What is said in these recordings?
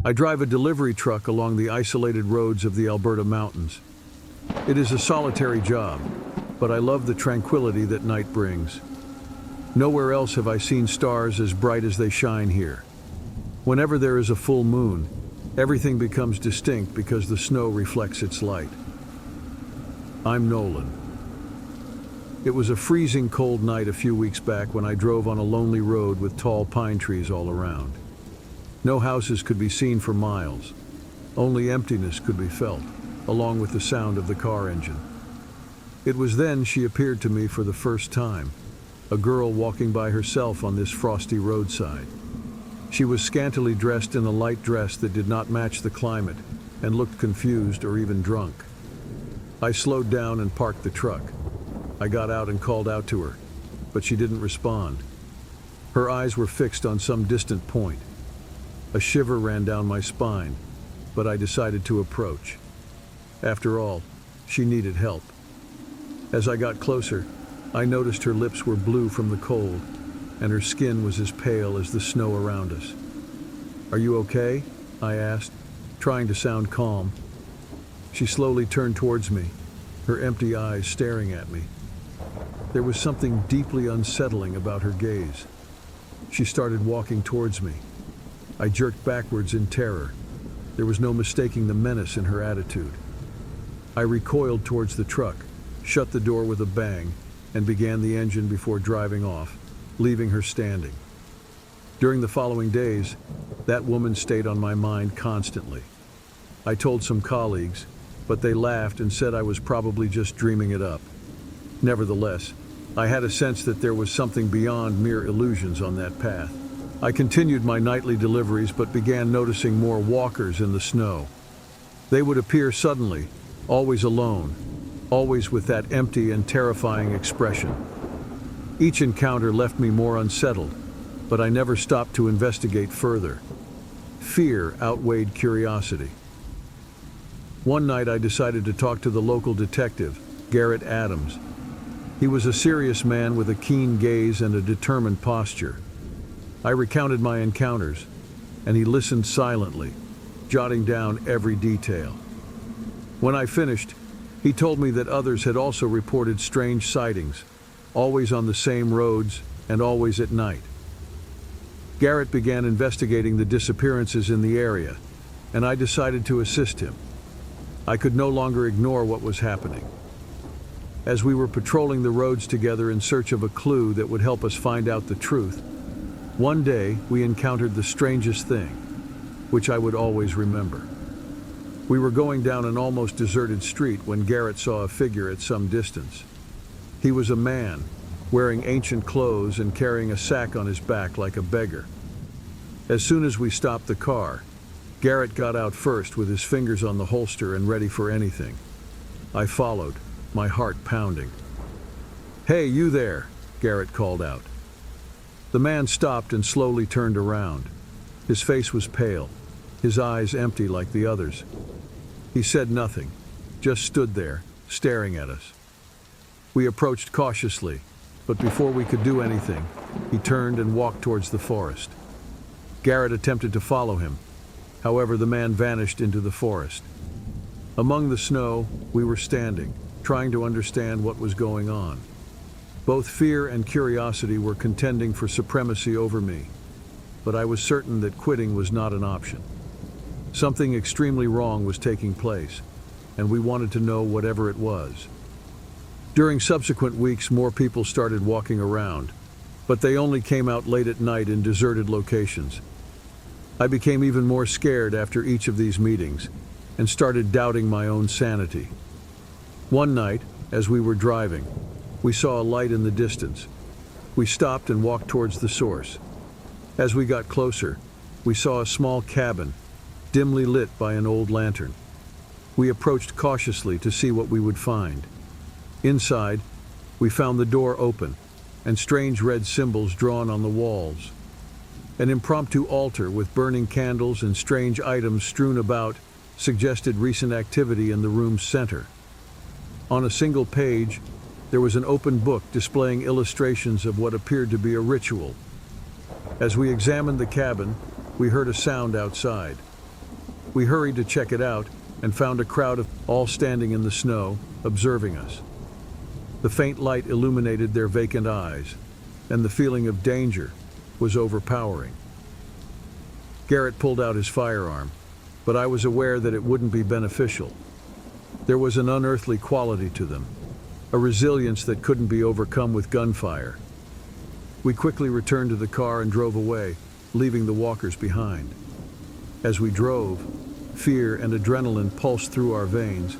I drive a delivery truck along the isolated roads of the Alberta mountains. It is a solitary job, but I love the tranquility that night brings. Nowhere else have I seen stars as bright as they shine here. Whenever there is a full moon, everything becomes distinct because the snow reflects its light. I'm Nolan. It was a freezing cold night a few weeks back when I drove on a lonely road with tall pine trees all around. No houses could be seen for miles. Only emptiness could be felt, along with the sound of the car engine. It was then she appeared to me for the first time, a girl walking by herself on this frosty roadside. She was scantily dressed in a light dress that did not match the climate and looked confused or even drunk. I slowed down and parked the truck. I got out and called out to her, but she didn't respond. Her eyes were fixed on some distant point. A shiver ran down my spine, but I decided to approach. After all, she needed help. As I got closer, I noticed her lips were blue from the cold, and her skin was as pale as the snow around us. "Are you okay?" I asked, trying to sound calm. She slowly turned towards me, her empty eyes staring at me. There was something deeply unsettling about her gaze. She started walking towards me. I jerked backwards in terror. There was no mistaking the menace in her attitude. I recoiled towards the truck, shut the door with a bang, and began the engine before driving off, leaving her standing. During the following days, that woman stayed on my mind constantly. I told some colleagues, but they laughed and said I was probably just dreaming it up. Nevertheless, I had a sense that there was something beyond mere illusions on that path. I continued my nightly deliveries but began noticing more walkers in the snow. They would appear suddenly, always alone, always with that empty and terrifying expression. Each encounter left me more unsettled, but I never stopped to investigate further. Fear outweighed curiosity. One night I decided to talk to the local detective, Garrett Adams. He was a serious man with a keen gaze and a determined posture. I recounted my encounters, and he listened silently, jotting down every detail. When I finished, he told me that others had also reported strange sightings, always on the same roads and always at night. Garrett began investigating the disappearances in the area, and I decided to assist him. I could no longer ignore what was happening. As we were patrolling the roads together in search of a clue that would help us find out the truth, one day we encountered the strangest thing, which I would always remember. We were going down an almost deserted street when Garrett saw a figure at some distance. He was a man, wearing ancient clothes and carrying a sack on his back like a beggar. As soon as we stopped the car, Garrett got out first with his fingers on the holster and ready for anything. I followed, my heart pounding. "Hey, you there," Garrett called out. The man stopped and slowly turned around. His face was pale, his eyes empty like the others. He said nothing, just stood there, staring at us. We approached cautiously, but before we could do anything, he turned and walked towards the forest. Garrett attempted to follow him. However, the man vanished into the forest. Among the snow, we were standing, trying to understand what was going on. Both fear and curiosity were contending for supremacy over me, but I was certain that quitting was not an option. Something extremely wrong was taking place, and we wanted to know whatever it was. During subsequent weeks, more people started walking around, but they only came out late at night in deserted locations. I became even more scared after each of these meetings, and started doubting my own sanity. One night, as we were driving, we saw a light in the distance. We stopped and walked towards the source. As we got closer, we saw a small cabin, dimly lit by an old lantern. We approached cautiously to see what we would find. Inside, we found the door open and strange red symbols drawn on the walls. An impromptu altar with burning candles and strange items strewn about suggested recent activity in the room's center. On a single page, there was an open book displaying illustrations of what appeared to be a ritual. As we examined the cabin, we heard a sound outside, We hurried to check it out and found a crowd of all standing in the snow, observing us. The faint light illuminated their vacant eyes, and the feeling of danger was overpowering. Garrett pulled out his firearm, but I was aware that it wouldn't be beneficial. There was an unearthly quality to them, a resilience that couldn't be overcome with gunfire. We quickly returned to the car and drove away, leaving the walkers behind. As we drove, fear and adrenaline pulsed through our veins,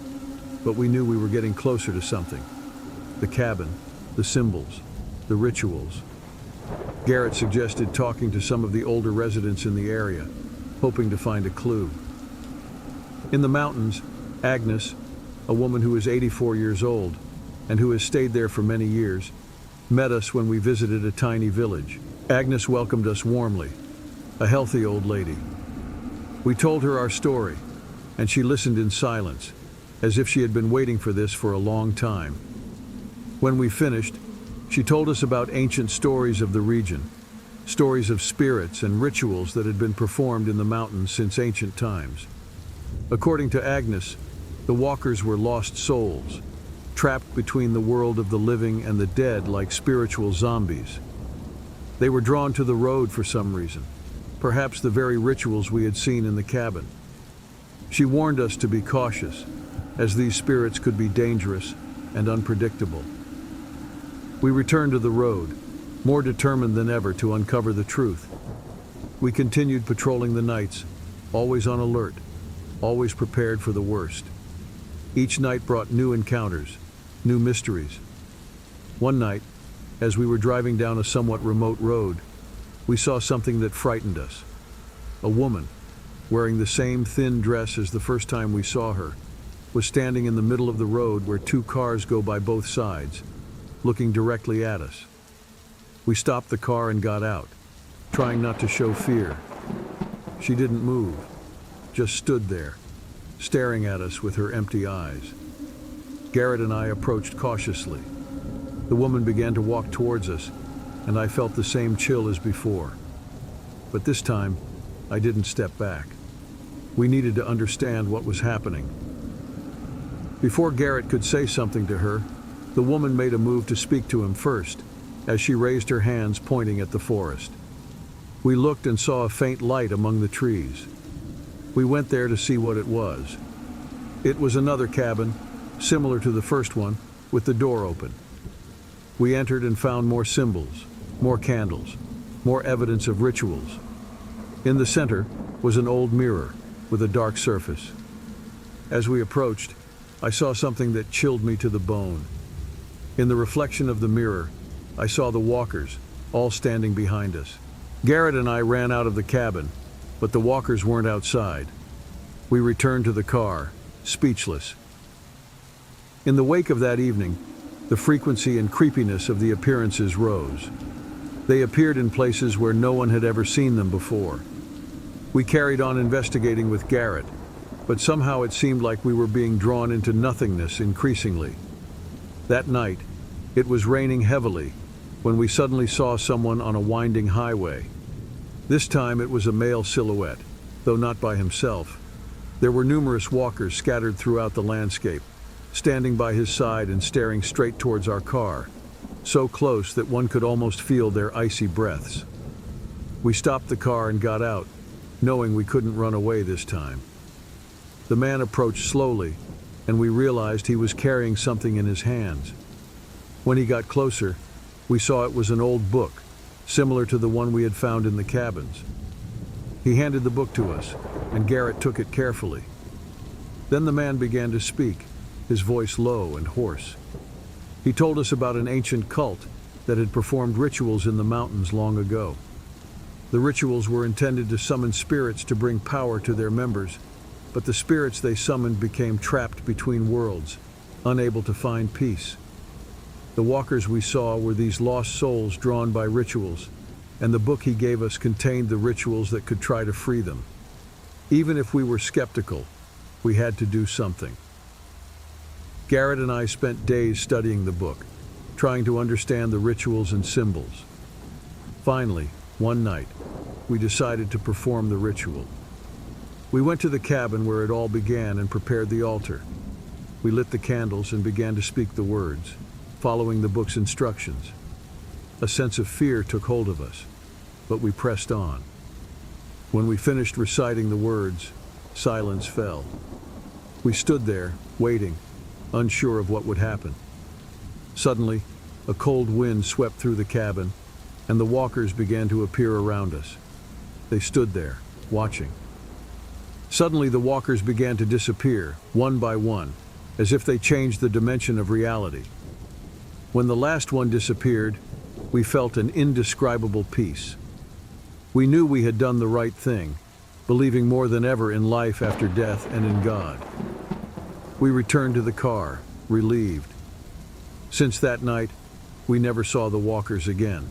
but we knew we were getting closer to something. The cabin, the symbols, the rituals. Garrett suggested talking to some of the older residents in the area, hoping to find a clue. In the mountains, Agnes, a woman who is 84 years old and who has stayed there for many years, met us when we visited a tiny village. Agnes welcomed us warmly, a healthy old lady. We told her our story, and she listened in silence, as if she had been waiting for this for a long time. When we finished, she told us about ancient stories of the region, stories of spirits and rituals that had been performed in the mountains since ancient times. According to Agnes, the walkers were lost souls, trapped between the world of the living and the dead like spiritual zombies. They were drawn to the road for some reason, perhaps the very rituals we had seen in the cabin. She warned us to be cautious, as these spirits could be dangerous and unpredictable. We returned to the road, more determined than ever to uncover the truth. We continued patrolling the nights, always on alert, always prepared for the worst. Each night brought new encounters, new mysteries. One night, as we were driving down a somewhat remote road, we saw something that frightened us. A woman, wearing the same thin dress as the first time we saw her, was standing in the middle of the road where two cars go by both sides, looking directly at us. We stopped the car and got out, trying not to show fear. She didn't move, just stood there, staring at us with her empty eyes. Garrett and I approached cautiously. The woman began to walk towards us, and I felt the same chill as before. But this time, I didn't step back. We needed to understand what was happening. Before Garrett could say something to her, the woman made a move to speak to him first, as she raised her hands pointing at the forest. We looked and saw a faint light among the trees. We went there to see what it was. It was another cabin, similar to the first one, with the door open. We entered and found more symbols, more candles, more evidence of rituals. In the center was an old mirror with a dark surface. As we approached, I saw something that chilled me to the bone. In the reflection of the mirror, I saw the walkers, all standing behind us. Garrett and I ran out of the cabin, but the walkers weren't outside. We returned to the car, speechless. In the wake of that evening, the frequency and creepiness of the appearances rose. They appeared in places where no one had ever seen them before. We carried on investigating with Garrett, but somehow it seemed like we were being drawn into nothingness increasingly. That night, it was raining heavily when we suddenly saw someone on a winding highway. This time it was a male silhouette, though not by himself. There were numerous walkers scattered throughout the landscape, standing by his side and staring straight towards our car, so close that one could almost feel their icy breaths. We stopped the car and got out, knowing we couldn't run away this time. The man approached slowly, and we realized he was carrying something in his hands. When he got closer, we saw it was an old book, similar to the one we had found in the cabins. He handed the book to us, and Garrett took it carefully. Then the man began to speak, his voice low and hoarse. He told us about an ancient cult that had performed rituals in the mountains long ago. The rituals were intended to summon spirits to bring power to their members, but the spirits they summoned became trapped between worlds, unable to find peace. The walkers we saw were these lost souls drawn by rituals, and the book he gave us contained the rituals that could try to free them. Even if we were skeptical, we had to do something. Garrett and I spent days studying the book, trying to understand the rituals and symbols. Finally, one night, we decided to perform the ritual. We went to the cabin where it all began and prepared the altar. We lit the candles and began to speak the words, following the book's instructions. A sense of fear took hold of us, but we pressed on. When we finished reciting the words, silence fell. We stood there, waiting, unsure of what would happen. Suddenly, a cold wind swept through the cabin, and the walkers began to appear around us. They stood there, watching. Suddenly, the walkers began to disappear, one by one, as if they changed the dimension of reality. When the last one disappeared, we felt an indescribable peace. We knew we had done the right thing, believing more than ever in life after death and in God. We returned to the car, relieved. Since that night, we never saw the walkers again.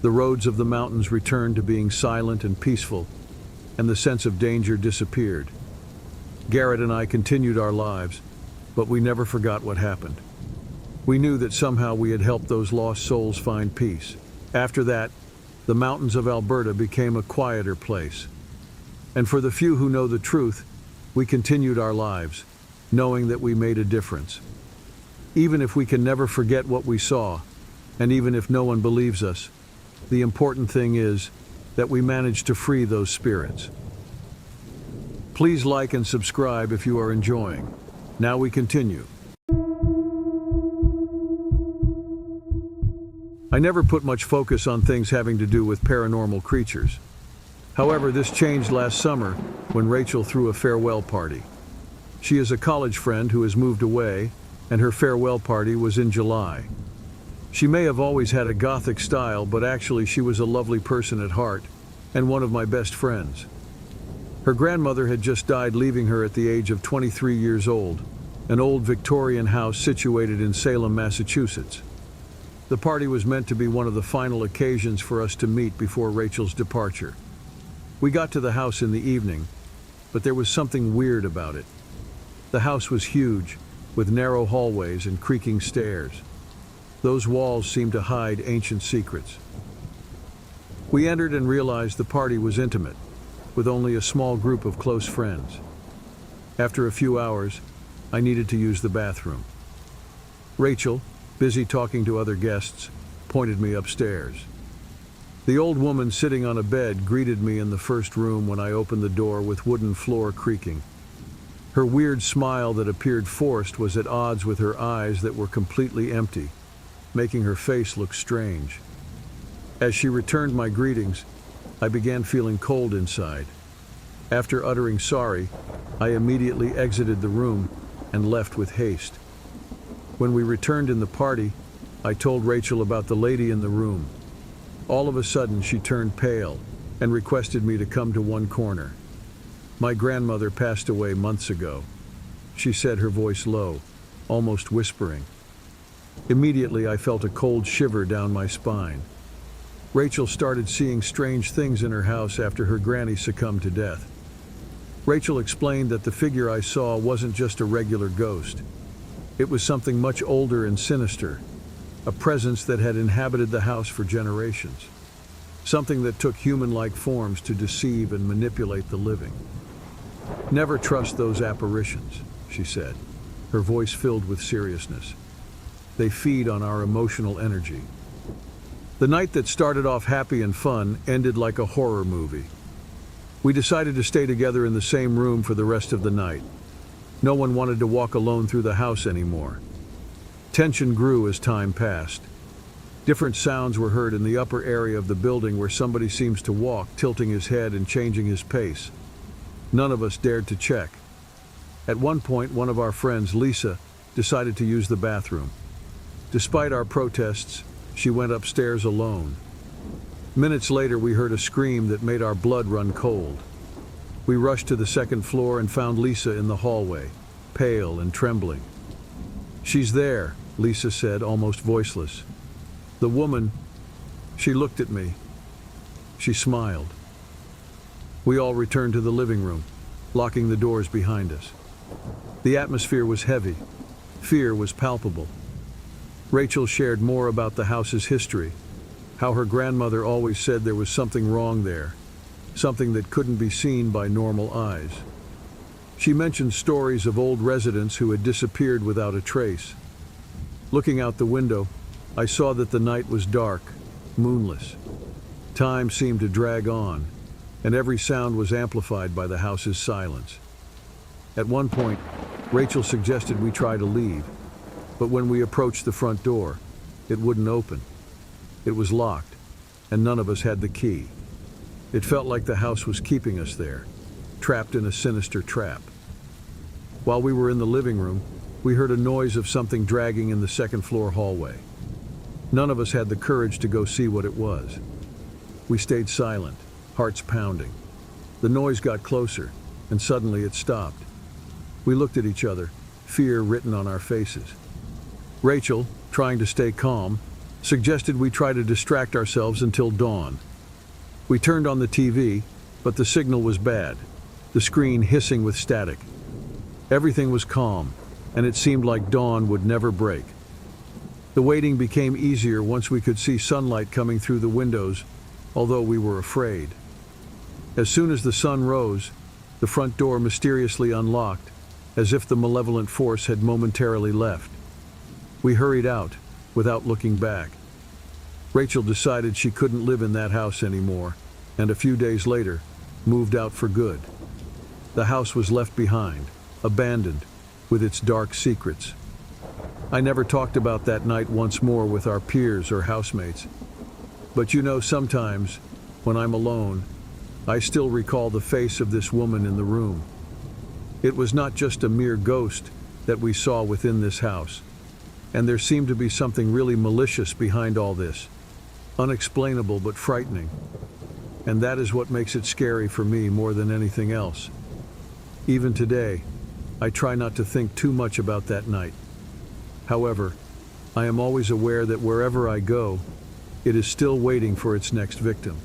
The roads of the mountains returned to being silent and peaceful, and the sense of danger disappeared. Garrett and I continued our lives, but we never forgot what happened. We knew that somehow we had helped those lost souls find peace. After that, the mountains of Alberta became a quieter place. And for the few who know the truth, we continued our lives, knowing that we made a difference. Even if we can never forget what we saw, and even if no one believes us, the important thing is that we managed to free those spirits. Please like and subscribe if you are enjoying. Now we continue. I never put much focus on things having to do with paranormal creatures. However, this changed last summer when Rachel threw a farewell party. She is a college friend who has moved away, and her farewell party was in July. She may have always had a gothic style, but actually she was a lovely person at heart, and one of my best friends. Her grandmother had just died, leaving her at the age of 23 years old, an old Victorian house situated in Salem, Massachusetts. The party was meant to be one of the final occasions for us to meet before Rachel's departure. We got to the house in the evening, but there was something weird about it. The house was huge, with narrow hallways and creaking stairs. Those walls seemed to hide ancient secrets. We entered and realized the party was intimate, with only a small group of close friends. After a few hours, I needed to use the bathroom. Rachel, busy talking to other guests, pointed me upstairs. The old woman sitting on a bed greeted me in the first room when I opened the door with wooden floor creaking. Her weird smile that appeared forced was at odds with her eyes that were completely empty, making her face look strange. As she returned my greetings, I began feeling cold inside. After uttering sorry, I immediately exited the room and left with haste. When we returned in the party, I told Rachel about the lady in the room. All of a sudden, she turned pale and requested me to come to one corner. My grandmother passed away months ago, she said, her voice low, almost whispering. Immediately, I felt a cold shiver down my spine. Rachel started seeing strange things in her house after her granny succumbed to death. Rachel explained that the figure I saw wasn't just a regular ghost. It was something much older and sinister, a presence that had inhabited the house for generations. Something that took human-like forms to deceive and manipulate the living. Never trust those apparitions, she said, her voice filled with seriousness. They feed on our emotional energy. The night that started off happy and fun ended like a horror movie. We decided to stay together in the same room for the rest of the night. No one wanted to walk alone through the house anymore. Tension grew as time passed. Different sounds were heard in the upper area of the building where somebody seems to walk, tilting his head and changing his pace. None of us dared to check. At one point, one of our friends, Lisa, decided to use the bathroom. Despite our protests, she went upstairs alone. Minutes later, we heard a scream that made our blood run cold. We rushed to the second floor and found Lisa in the hallway, pale and trembling. "She's there," Lisa said, almost voiceless. The woman, she looked at me. She smiled. We all returned to the living room, locking the doors behind us. The atmosphere was heavy. Fear was palpable. Rachel shared more about the house's history, how her grandmother always said there was something wrong there, something that couldn't be seen by normal eyes. She mentioned stories of old residents who had disappeared without a trace. Looking out the window, I saw that the night was dark, moonless. Time seemed to drag on, and every sound was amplified by the house's silence. At one point, Rachel suggested we try to leave, but when we approached the front door, it wouldn't open. It was locked, and none of us had the key. It felt like the house was keeping us there, trapped in a sinister trap. While we were in the living room, we heard a noise of something dragging in the second-floor hallway. None of us had the courage to go see what it was. We stayed silent, hearts pounding. The noise got closer, and suddenly it stopped. We looked at each other, fear written on our faces. Rachel, trying to stay calm, suggested we try to distract ourselves until dawn. We turned on the TV, but the signal was bad, the screen hissing with static. Everything was calm, and it seemed like dawn would never break. The waiting became easier once we could see sunlight coming through the windows, although we were afraid. As soon as the sun rose, the front door mysteriously unlocked, as if the malevolent force had momentarily left. We hurried out, without looking back. Rachel decided she couldn't live in that house anymore, and a few days later, moved out for good. The house was left behind, abandoned, with its dark secrets. I never talked about that night once more with our peers or housemates. But you know, sometimes, when I'm alone, I still recall the face of this woman in the room. It was not just a mere ghost that we saw within this house, and there seemed to be something really malicious behind all this, unexplainable but frightening. And that is what makes it scary for me more than anything else. Even today, I try not to think too much about that night. However, I am always aware that wherever I go, it is still waiting for its next victim.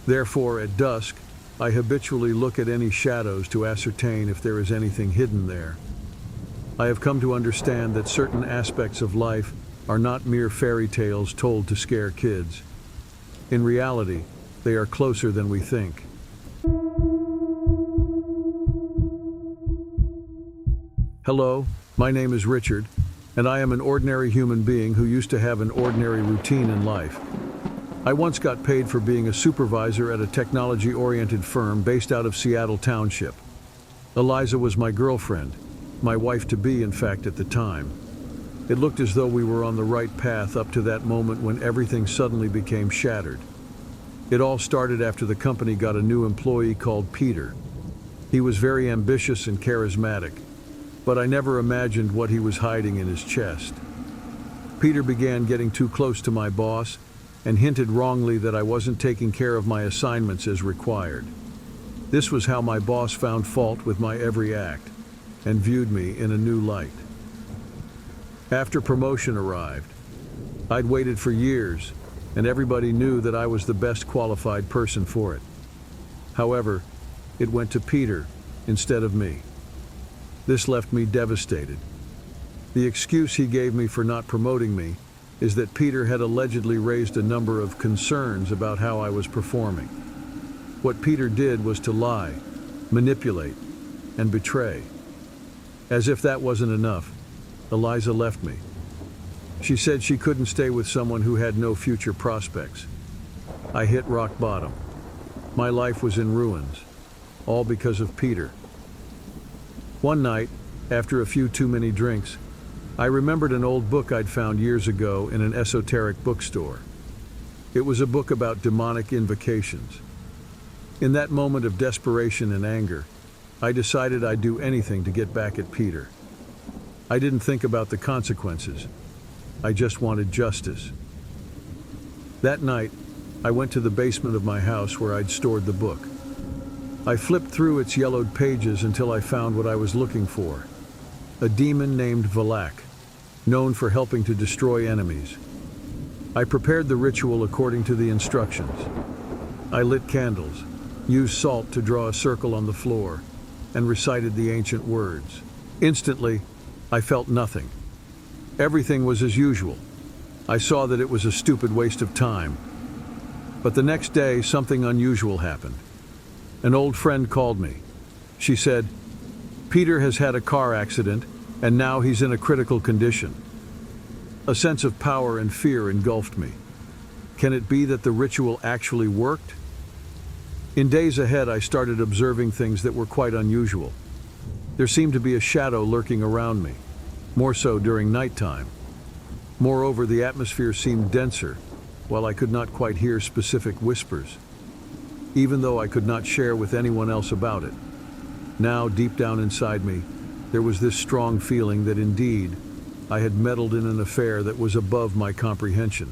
Therefore, at dusk, I habitually look at any shadows to ascertain if there is anything hidden there. I have come to understand that certain aspects of life are not mere fairy tales told to scare kids. In reality, they are closer than we think. Hello, my name is Richard, and I am an ordinary human being who used to have an ordinary routine in life. I once got paid for being a supervisor at a technology-oriented firm based out of Seattle Township. Eliza was my girlfriend, my wife-to-be, in fact, at the time. It looked as though we were on the right path up to that moment when everything suddenly became shattered. It all started after the company got a new employee called Peter. He was very ambitious and charismatic, but I never imagined what he was hiding in his chest. Peter began getting too close to my boss and hinted wrongly that I wasn't taking care of my assignments as required. This was how my boss found fault with my every act and viewed me in a new light. After promotion arrived, I'd waited for years, and everybody knew that I was the best qualified person for it. However, it went to Peter instead of me. This left me devastated. The excuse he gave me for not promoting me is that Peter had allegedly raised a number of concerns about how I was performing. What Peter did was to lie, manipulate, and betray. As if that wasn't enough, Eliza left me. She said she couldn't stay with someone who had no future prospects. I hit rock bottom. My life was in ruins, all because of Peter. One night, after a few too many drinks, I remembered an old book I'd found years ago in an esoteric bookstore. It was a book about demonic invocations. In that moment of desperation and anger, I decided I'd do anything to get back at Peter. I didn't think about the consequences. I just wanted justice. That night, I went to the basement of my house where I'd stored the book. I flipped through its yellowed pages until I found what I was looking for. A demon named Valak, known for helping to destroy enemies. I prepared the ritual according to the instructions. I lit candles, used salt to draw a circle on the floor, and recited the ancient words. Instantly, I felt nothing. Everything was as usual. I saw that it was a stupid waste of time. But the next day, something unusual happened. An old friend called me. She said, "Peter has had a car accident, and now he's in a critical condition." A sense of power and fear engulfed me. Can it be that the ritual actually worked? In days ahead, I started observing things that were quite unusual. There seemed to be a shadow lurking around me, more so during nighttime. Moreover, the atmosphere seemed denser, while I could not quite hear specific whispers, even though I could not share with anyone else about it. Now, deep down inside me, there was this strong feeling that indeed, I had meddled in an affair that was above my comprehension.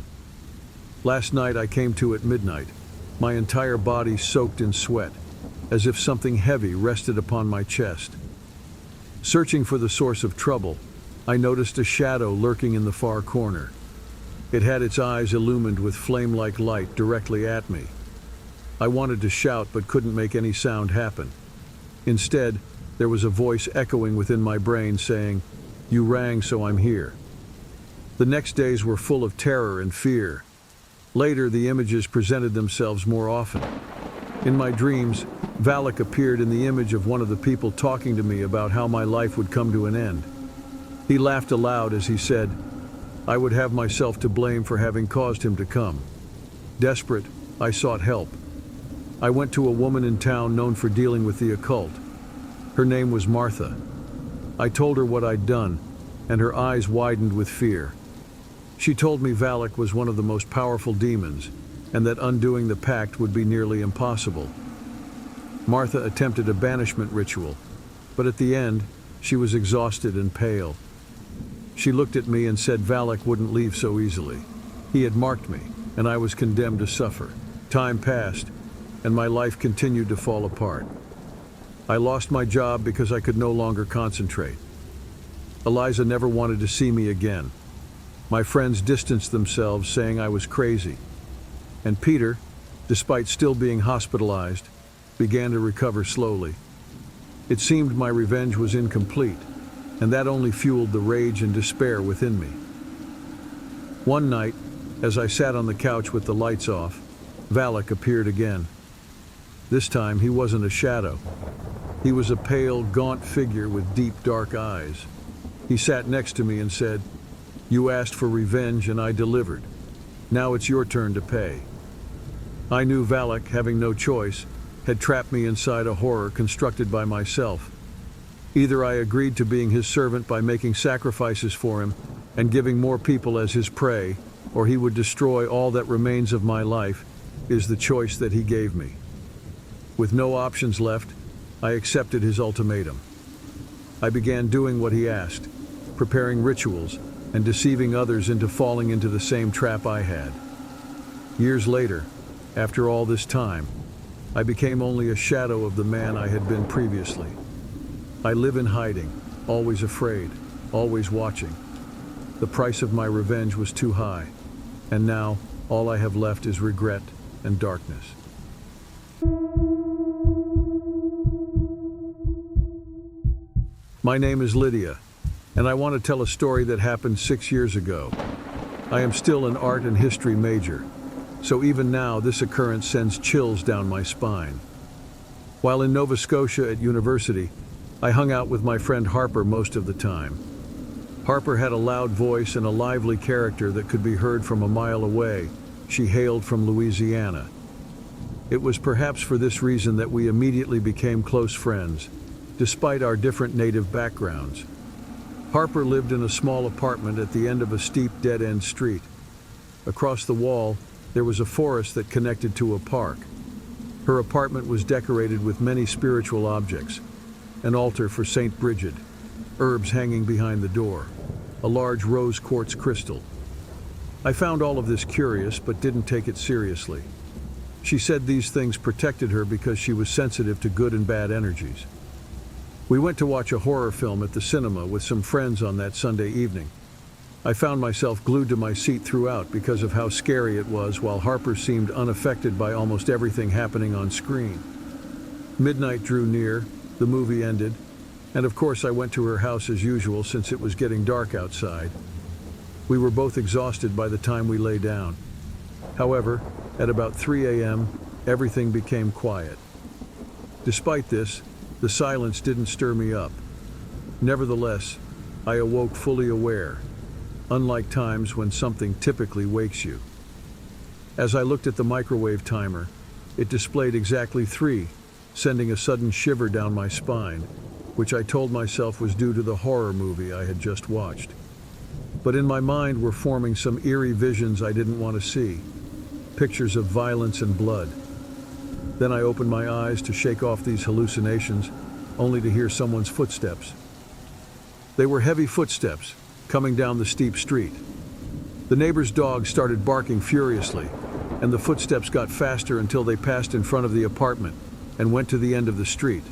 Last night I came to at midnight, my entire body soaked in sweat, as if something heavy rested upon my chest. Searching for the source of trouble, I noticed a shadow lurking in the far corner. It had its eyes illumined with flame-like light directly at me. I wanted to shout but couldn't make any sound happen. Instead, there was a voice echoing within my brain saying, "You rang, so I'm here." The next days were full of terror and fear. Later, the images presented themselves more often. In my dreams, Valak appeared in the image of one of the people talking to me about how my life would come to an end. He laughed aloud as he said, "I would have myself to blame for having caused him to come." Desperate, I sought help. I went to a woman in town known for dealing with the occult. Her name was Martha. I told her what I'd done, and her eyes widened with fear. She told me Valak was one of the most powerful demons, and that undoing the pact would be nearly impossible. Martha attempted a banishment ritual, but at the end, she was exhausted and pale. She looked at me and said Valak wouldn't leave so easily. He had marked me, and I was condemned to suffer. Time passed, and my life continued to fall apart. I lost my job because I could no longer concentrate. Eliza never wanted to see me again. My friends distanced themselves, saying I was crazy. And Peter, despite still being hospitalized, began to recover slowly. It seemed my revenge was incomplete, and that only fueled the rage and despair within me. One night, as I sat on the couch with the lights off, Valak appeared again. This time, he wasn't a shadow. He was a pale, gaunt figure with deep, dark eyes. He sat next to me and said, "You asked for revenge and I delivered. Now it's your turn to pay." I knew Valak, having no choice, had trapped me inside a horror constructed by myself. Either I agreed to being his servant by making sacrifices for him and giving more people as his prey, or he would destroy all that remains of my life, is the choice that he gave me. With no options left, I accepted his ultimatum. I began doing what he asked, preparing rituals and deceiving others into falling into the same trap I had. Years later, after all this time, I became only a shadow of the man I had been previously. I live in hiding, always afraid, always watching. The price of my revenge was too high, and now all I have left is regret and darkness. My name is Lydia, and I want to tell a story that happened 6 years ago. I am still an art and history major, so even now this occurrence sends chills down my spine. While in Nova Scotia at university, I hung out with my friend Harper most of the time. Harper had a loud voice and a lively character that could be heard from a mile away. She hailed from Louisiana. It was perhaps for this reason that we immediately became close friends, despite our different native backgrounds. Harper lived in a small apartment at the end of a steep dead-end street. Across the wall, there was a forest that connected to a park. Her apartment was decorated with many spiritual objects: an altar for Saint Bridget, herbs hanging behind the door, a large rose quartz crystal. I found all of this curious but didn't take it seriously. She said these things protected her because she was sensitive to good and bad energies. We went to watch a horror film at the cinema with some friends on that Sunday evening. I found myself glued to my seat throughout because of how scary it was, while Harper seemed unaffected by almost everything happening on screen. Midnight drew near, the movie ended, and of course I went to her house as usual since it was getting dark outside. We were both exhausted by the time we lay down. However, At about 3 a.m., everything became quiet. Despite this, the silence didn't stir me up. Nevertheless, I awoke fully aware, unlike times when something typically wakes you. As I looked at the microwave timer, it displayed exactly 3, sending a sudden shiver down my spine, which I told myself was due to the horror movie I had just watched. But in my mind were forming some eerie visions I didn't want to see, pictures of violence and blood. Then I opened my eyes to shake off these hallucinations, only to hear someone's footsteps. They were heavy footsteps, coming down the steep street. The neighbor's dog started barking furiously, and the footsteps got faster until they passed in front of the apartment and went to the end of the street.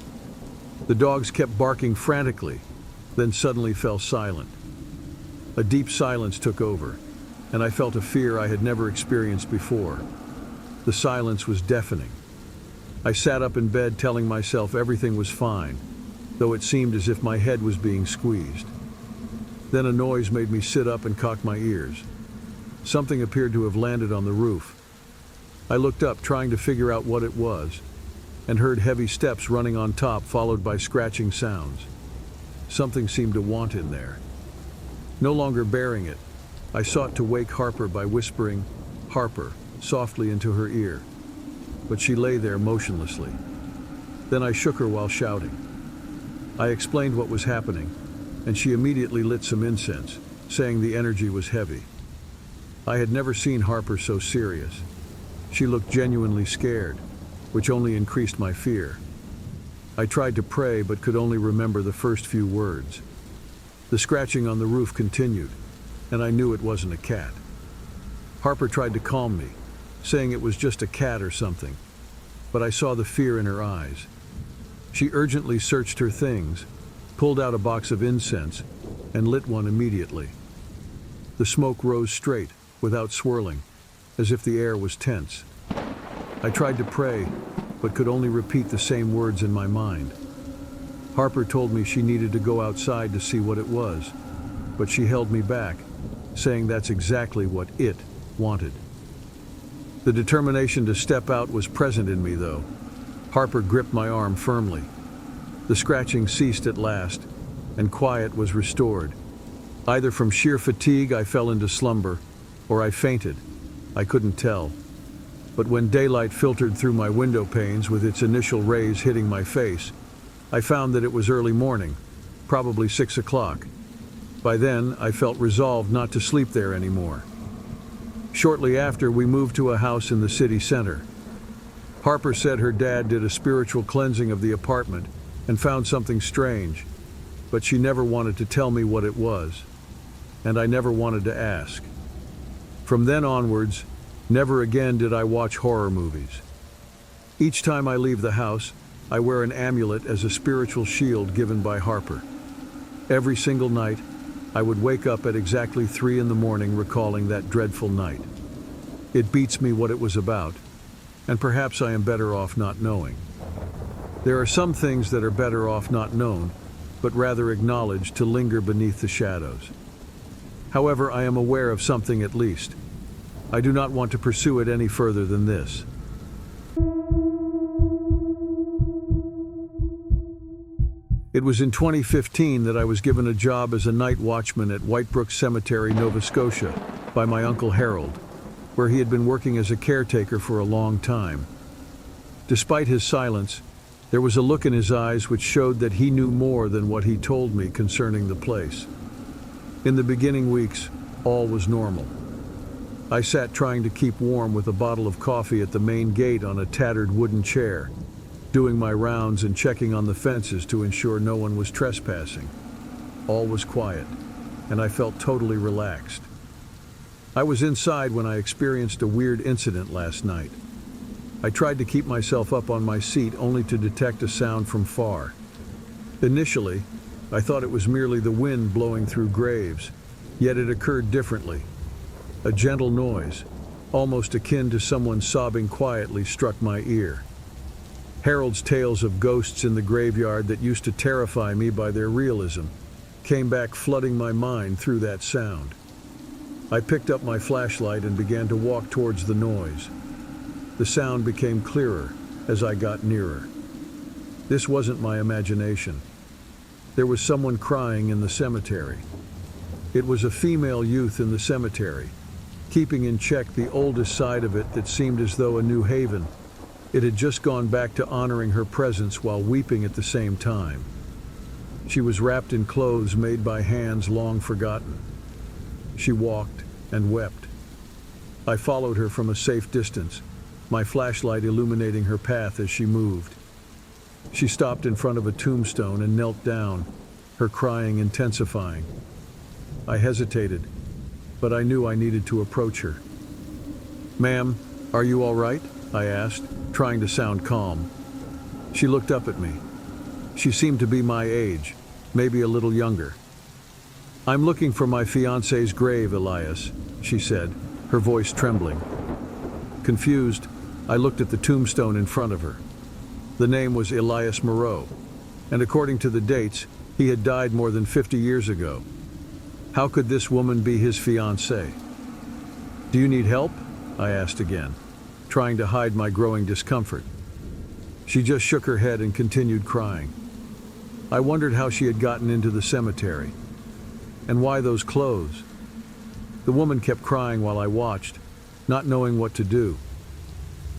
The dogs kept barking frantically, then suddenly fell silent. A deep silence took over, and I felt a fear I had never experienced before. The silence was deafening. I sat up in bed telling myself everything was fine, though it seemed as if my head was being squeezed. Then a noise made me sit up and cock my ears. Something appeared to have landed on the roof. I looked up, trying to figure out what it was, and heard heavy steps running on top, followed by scratching sounds. Something seemed to want in there. No longer bearing it, I sought to wake Harper by whispering, "Harper," softly into her ear. But she lay there motionlessly. Then I shook her while shouting. I explained what was happening, and she immediately lit some incense, saying the energy was heavy. I had never seen Harper so serious. She looked genuinely scared, which only increased my fear. I tried to pray but could only remember the first few words. The scratching on the roof continued, and I knew it wasn't a cat. Harper tried to calm me, saying it was just a cat or something, but I saw the fear in her eyes. She urgently searched her things, pulled out a box of incense, and lit one immediately. The smoke rose straight, without swirling, as if the air was tense. I tried to pray, but could only repeat the same words in my mind. Harper told me she needed to go outside to see what it was, but she held me back, saying that's exactly what it wanted. The determination to step out was present in me, though. Harper gripped my arm firmly. The scratching ceased at last, and quiet was restored. Either from sheer fatigue I fell into slumber, or I fainted. I couldn't tell. But when daylight filtered through my window panes with its initial rays hitting my face, I found that it was early morning, probably 6 o'clock. By then, I felt resolved not to sleep there anymore. Shortly after, we moved to a house in the city center. Harper said her dad did a spiritual cleansing of the apartment and found something strange, but she never wanted to tell me what it was, and I never wanted to ask. From then onwards, never again did I watch horror movies. Each time I leave the house, I wear an amulet as a spiritual shield given by Harper. Every single night, I would wake up at exactly 3 in the morning recalling that dreadful night. It beats me what it was about, and perhaps I am better off not knowing. There are some things that are better off not known, but rather acknowledged to linger beneath the shadows. However, I am aware of something at least. I do not want to pursue it any further than this. It was in 2015 that I was given a job as a night watchman at Whitebrook Cemetery, Nova Scotia, by my Uncle Harold, where he had been working as a caretaker for a long time. Despite his silence, there was a look in his eyes which showed that he knew more than what he told me concerning the place. In the beginning weeks, all was normal. I sat trying to keep warm with a bottle of coffee at the main gate on a tattered wooden chair, doing my rounds and checking on the fences to ensure no one was trespassing. All was quiet, and I felt totally relaxed. I was inside when I experienced a weird incident last night. I tried to keep myself up on my seat only to detect a sound from far. Initially, I thought it was merely the wind blowing through graves, yet it occurred differently. A gentle noise, almost akin to someone sobbing quietly, struck my ear. Harold's tales of ghosts in the graveyard that used to terrify me by their realism came back, flooding my mind through that sound. I picked up my flashlight and began to walk towards the noise. The sound became clearer as I got nearer. This wasn't my imagination. There was someone crying in the cemetery. It was a female youth in the cemetery, keeping in check the oldest side of it that seemed as though a new haven. It had just gone back to honoring her presence while weeping at the same time. She was wrapped in clothes made by hands long forgotten. She walked and wept. I followed her from a safe distance, my flashlight illuminating her path as she moved. She stopped in front of a tombstone and knelt down, her crying intensifying. I hesitated, but I knew I needed to approach her. "Ma'am, are you all right?" I asked, trying to sound calm. She looked up at me. She seemed to be my age, maybe a little younger. "I'm looking for my fiancé's grave, Elias," she said, her voice trembling. Confused, I looked at the tombstone in front of her. The name was Elias Moreau, and according to the dates, he had died more than 50 years ago. How could this woman be his fiancée? "Do you need help?" I asked again, trying to hide my growing discomfort. She just shook her head and continued crying. I wondered how she had gotten into the cemetery. And why those clothes? The woman kept crying while I watched, not knowing what to do.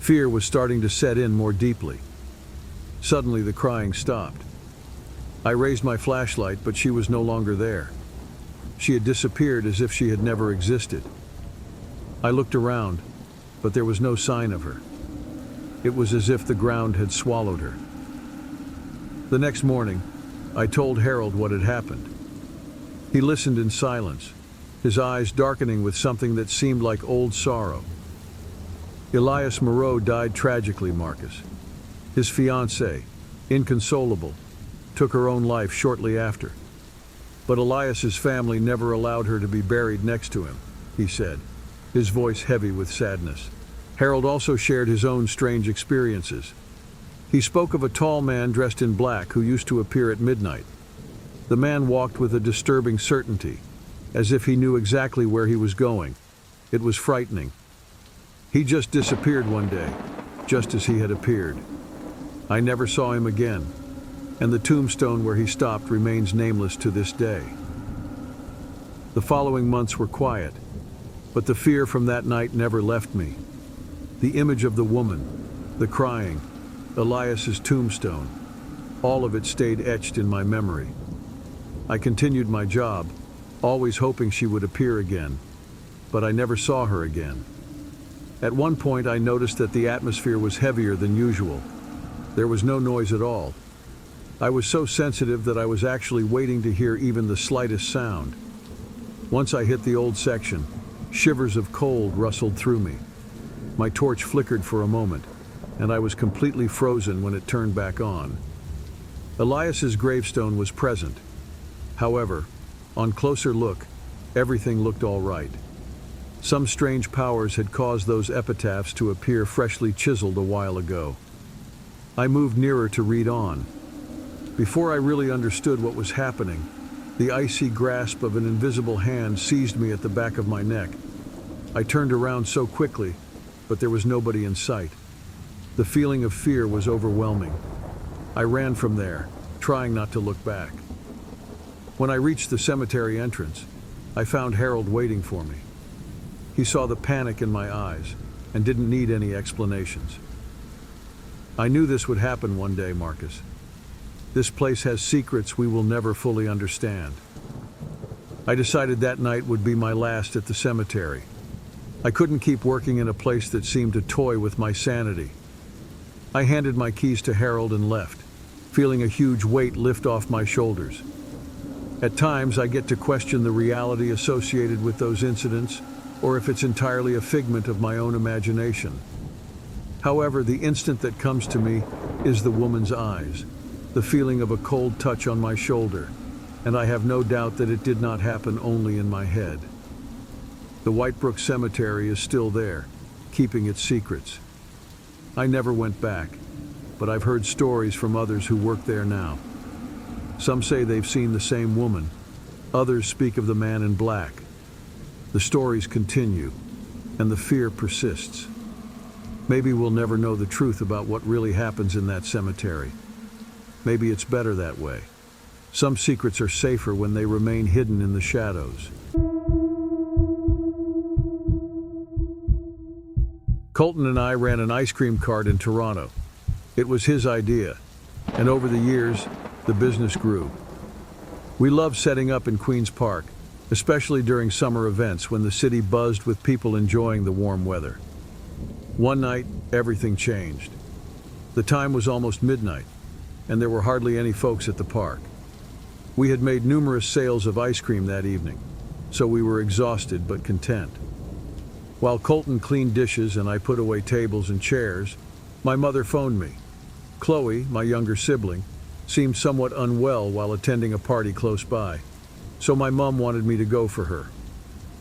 Fear was starting to set in more deeply. Suddenly the crying stopped. I raised my flashlight, but she was no longer there. She had disappeared as if she had never existed. I looked around, but there was no sign of her. It was as if the ground had swallowed her. The next morning, I told Harold what had happened. He listened in silence, his eyes darkening with something that seemed like old sorrow. Elias Moreau died tragically, Marcus. His fiancée, inconsolable, took her own life shortly after. But Elias's family never allowed her to be buried next to him, he said, his voice heavy with sadness. Harold also shared his own strange experiences. He spoke of a tall man dressed in black who used to appear at midnight. The man walked with a disturbing certainty, as if he knew exactly where he was going. It was frightening. He just disappeared one day, just as he had appeared. I never saw him again, and the tombstone where he stopped remains nameless to this day. The following months were quiet, but the fear from that night never left me. The image of the woman, the crying, Elias's tombstone, all of it stayed etched in my memory. I continued my job, always hoping she would appear again, but I never saw her again. At one point I noticed that the atmosphere was heavier than usual. There was no noise at all. I was so sensitive that I was actually waiting to hear even the slightest sound. Once I hit the old section, shivers of cold rustled through me. My torch flickered for a moment, and I was completely frozen when it turned back on. Elias's gravestone was present. However, on closer look, everything looked all right. Some strange powers had caused those epitaphs to appear freshly chiseled a while ago. I moved nearer to read on. Before I really understood what was happening, the icy grasp of an invisible hand seized me at the back of my neck. I turned around so quickly, but there was nobody in sight. The feeling of fear was overwhelming. I ran from there, trying not to look back. When I reached the cemetery entrance, I found Harold waiting for me. He saw the panic in my eyes and didn't need any explanations. I knew this would happen one day, Marcus. This place has secrets we will never fully understand. I decided that night would be my last at the cemetery. I couldn't keep working in a place that seemed to toy with my sanity. I handed my keys to Harold and left, feeling a huge weight lift off my shoulders. At times, I get to question the reality associated with those incidents, or if it's entirely a figment of my own imagination. However, the instant that comes to me is the woman's eyes, the feeling of a cold touch on my shoulder, and I have no doubt that it did not happen only in my head. The Whitebrook Cemetery is still there, keeping its secrets. I never went back, but I've heard stories from others who work there now. Some say they've seen the same woman. Others speak of the man in black. The stories continue, and the fear persists. Maybe we'll never know the truth about what really happens in that cemetery. Maybe it's better that way. Some secrets are safer when they remain hidden in the shadows. Colton and I ran an ice cream cart in Toronto. It was his idea, and over the years, the business grew. We loved setting up in Queen's Park, especially during summer events when the city buzzed with people enjoying the warm weather. One night, everything changed. The time was almost midnight, and there were hardly any folks at the park. We had made numerous sales of ice cream that evening, so we were exhausted but content. While Colton cleaned dishes and I put away tables and chairs, my mother phoned me. Chloe, my younger sibling, seemed somewhat unwell while attending a party close by, so my mom wanted me to go for her.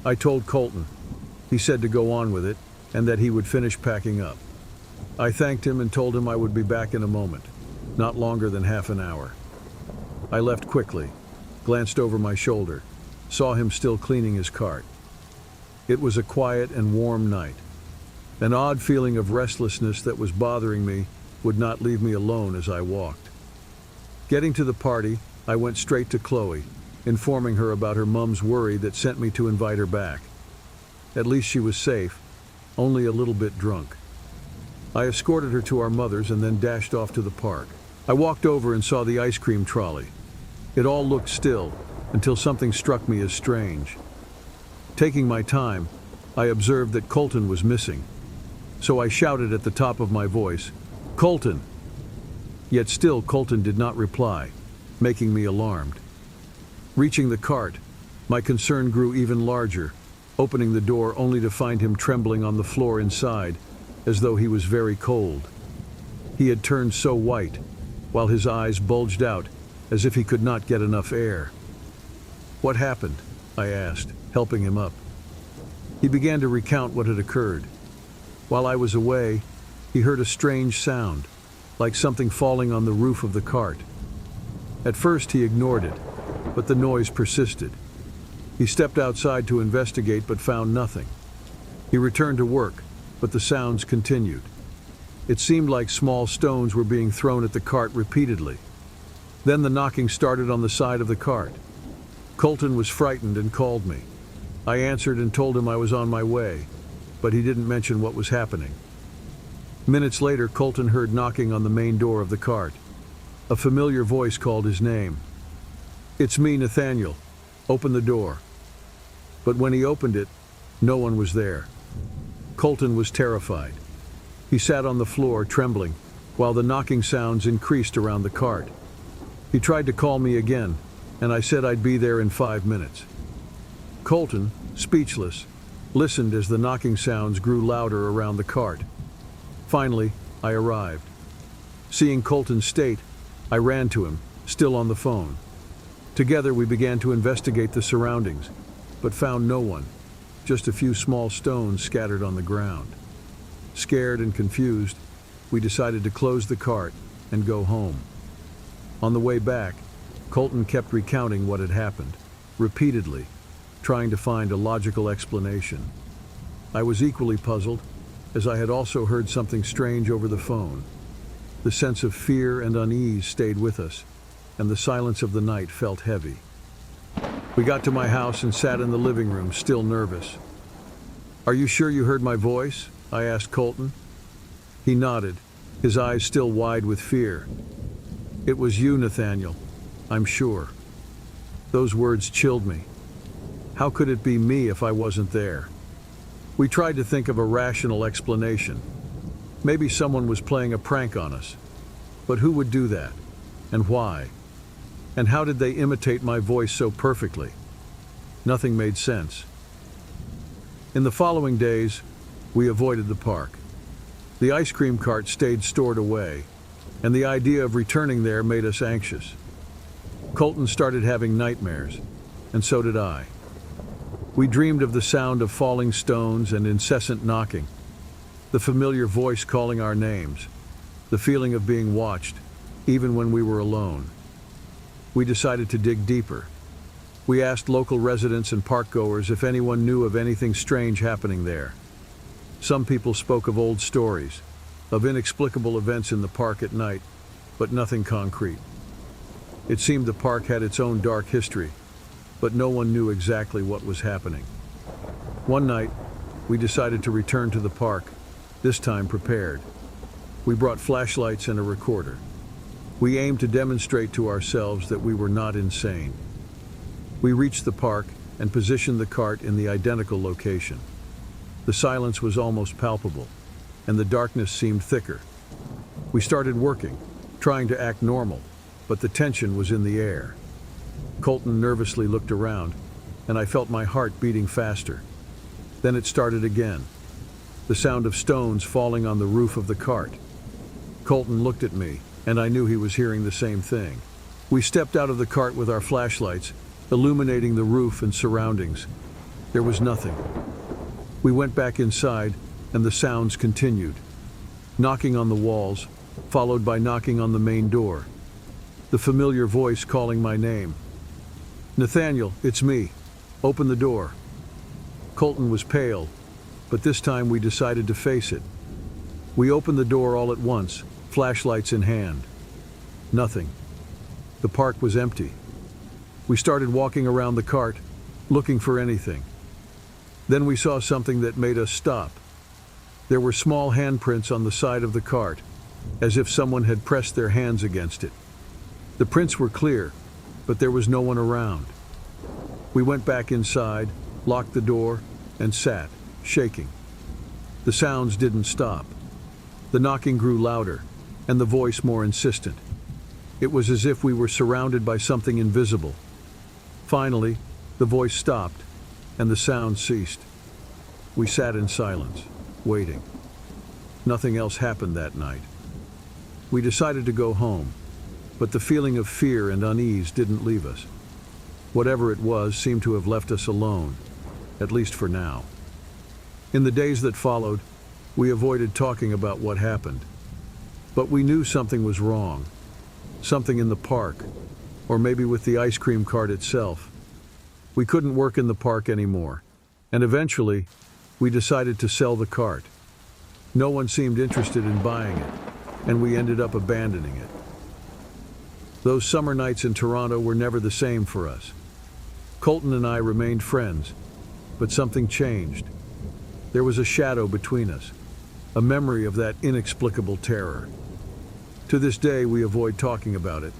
I told Colton. He said to go on with it and that he would finish packing up. I thanked him and told him I would be back in a moment, not longer than half an hour. I left quickly, glanced over my shoulder, saw him still cleaning his cart. It was a quiet and warm night. An odd feeling of restlessness that was bothering me would not leave me alone as I walked. Getting to the party, I went straight to Chloe, informing her about her mom's worry that sent me to invite her back. At least she was safe, only a little bit drunk. I escorted her to our mother's and then dashed off to the park. I walked over and saw the ice cream trolley. It all looked still until something struck me as strange. Taking my time, I observed that Colton was missing. So I shouted at the top of my voice, "Colton!" Yet still Colton did not reply, making me alarmed. Reaching the cart, my concern grew even larger, opening the door only to find him trembling on the floor inside, as though he was very cold. He had turned so white, while his eyes bulged out as if he could not get enough air. "What happened?" I asked, helping him up. He began to recount what had occurred. While I was away, he heard a strange sound, like something falling on the roof of the cart. At first he ignored it, but the noise persisted. He stepped outside to investigate but found nothing. He returned to work, but the sounds continued. It seemed like small stones were being thrown at the cart repeatedly. Then the knocking started on the side of the cart. Colton was frightened and called me. I answered and told him I was on my way, but he didn't mention what was happening. Minutes later, Colton heard knocking on the main door of the cart. A familiar voice called his name. "It's me, Nathaniel. Open the door." But when he opened it, no one was there. Colton was terrified. He sat on the floor, trembling, while the knocking sounds increased around the cart. He tried to call me again, and I said I'd be there in 5 minutes. Colton, speechless, listened as the knocking sounds grew louder around the cart. Finally, I arrived. Seeing Colton's state, I ran to him, still on the phone. Together we began to investigate the surroundings, but found no one, just a few small stones scattered on the ground. Scared and confused, we decided to close the cart and go home. On the way back, Colton kept recounting what had happened, repeatedly, trying to find a logical explanation. I was equally puzzled, as I had also heard something strange over the phone. The sense of fear and unease stayed with us, and the silence of the night felt heavy. We got to my house and sat in the living room, still nervous. "Are you sure you heard my voice?" I asked Colton. He nodded, his eyes still wide with fear. "It was you, Nathaniel. I'm sure." Those words chilled me. How could it be me if I wasn't there? We tried to think of a rational explanation. Maybe someone was playing a prank on us. But who would do that? And why? And how did they imitate my voice so perfectly? Nothing made sense. In the following days, we avoided the park. The ice cream cart stayed stored away, and the idea of returning there made us anxious. Colton started having nightmares, and so did I. We dreamed of the sound of falling stones and incessant knocking, the familiar voice calling our names, the feeling of being watched, even when we were alone. We decided to dig deeper. We asked local residents and park goers if anyone knew of anything strange happening there. Some people spoke of old stories, of inexplicable events in the park at night, but nothing concrete. It seemed the park had its own dark history, but no one knew exactly what was happening. One night, we decided to return to the park, this time prepared. We brought flashlights and a recorder. We aimed to demonstrate to ourselves that we were not insane. We reached the park and positioned the cart in the identical location. The silence was almost palpable, and the darkness seemed thicker. We started working, trying to act normal, but the tension was in the air. Colton nervously looked around, and I felt my heart beating faster. Then it started again, the sound of stones falling on the roof of the cart. Colton looked at me, and I knew he was hearing the same thing. We stepped out of the cart with our flashlights, illuminating the roof and surroundings. There was nothing. We went back inside, and the sounds continued. Knocking on the walls, followed by knocking on the main door. The familiar voice calling my name. "Nathaniel, it's me. Open the door." Colton was pale, but this time we decided to face it. We opened the door all at once, flashlights in hand. Nothing. The park was empty. We started walking around the cart, looking for anything. Then we saw something that made us stop. There were small handprints on the side of the cart, as if someone had pressed their hands against it. The prints were clear, but there was no one around. We went back inside, locked the door, and sat, shaking. The sounds didn't stop. The knocking grew louder, and the voice more insistent. It was as if we were surrounded by something invisible. Finally, the voice stopped, and the sound ceased. We sat in silence, waiting. Nothing else happened that night. We decided to go home, but the feeling of fear and unease didn't leave us. Whatever it was seemed to have left us alone, at least for now. In the days that followed, we avoided talking about what happened. But we knew something was wrong. Something in the park, or maybe with the ice cream cart itself. We couldn't work in the park anymore, and eventually, we decided to sell the cart. No one seemed interested in buying it, and we ended up abandoning it. Those summer nights in Toronto were never the same for us. Colton and I remained friends, but something changed. There was a shadow between us, a memory of that inexplicable terror. To this day, we avoid talking about it,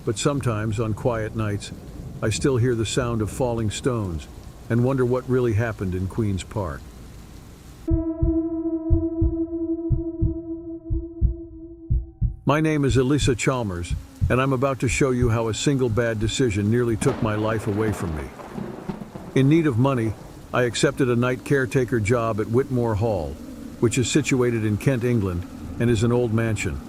but sometimes, on quiet nights, I still hear the sound of falling stones and wonder what really happened in Queen's Park. My name is Elisa Chalmers, and I'm about to show you how a single bad decision nearly took my life away from me. In need of money, I accepted a night caretaker job at Whitmore Hall, which is situated in Kent, England, and is an old mansion.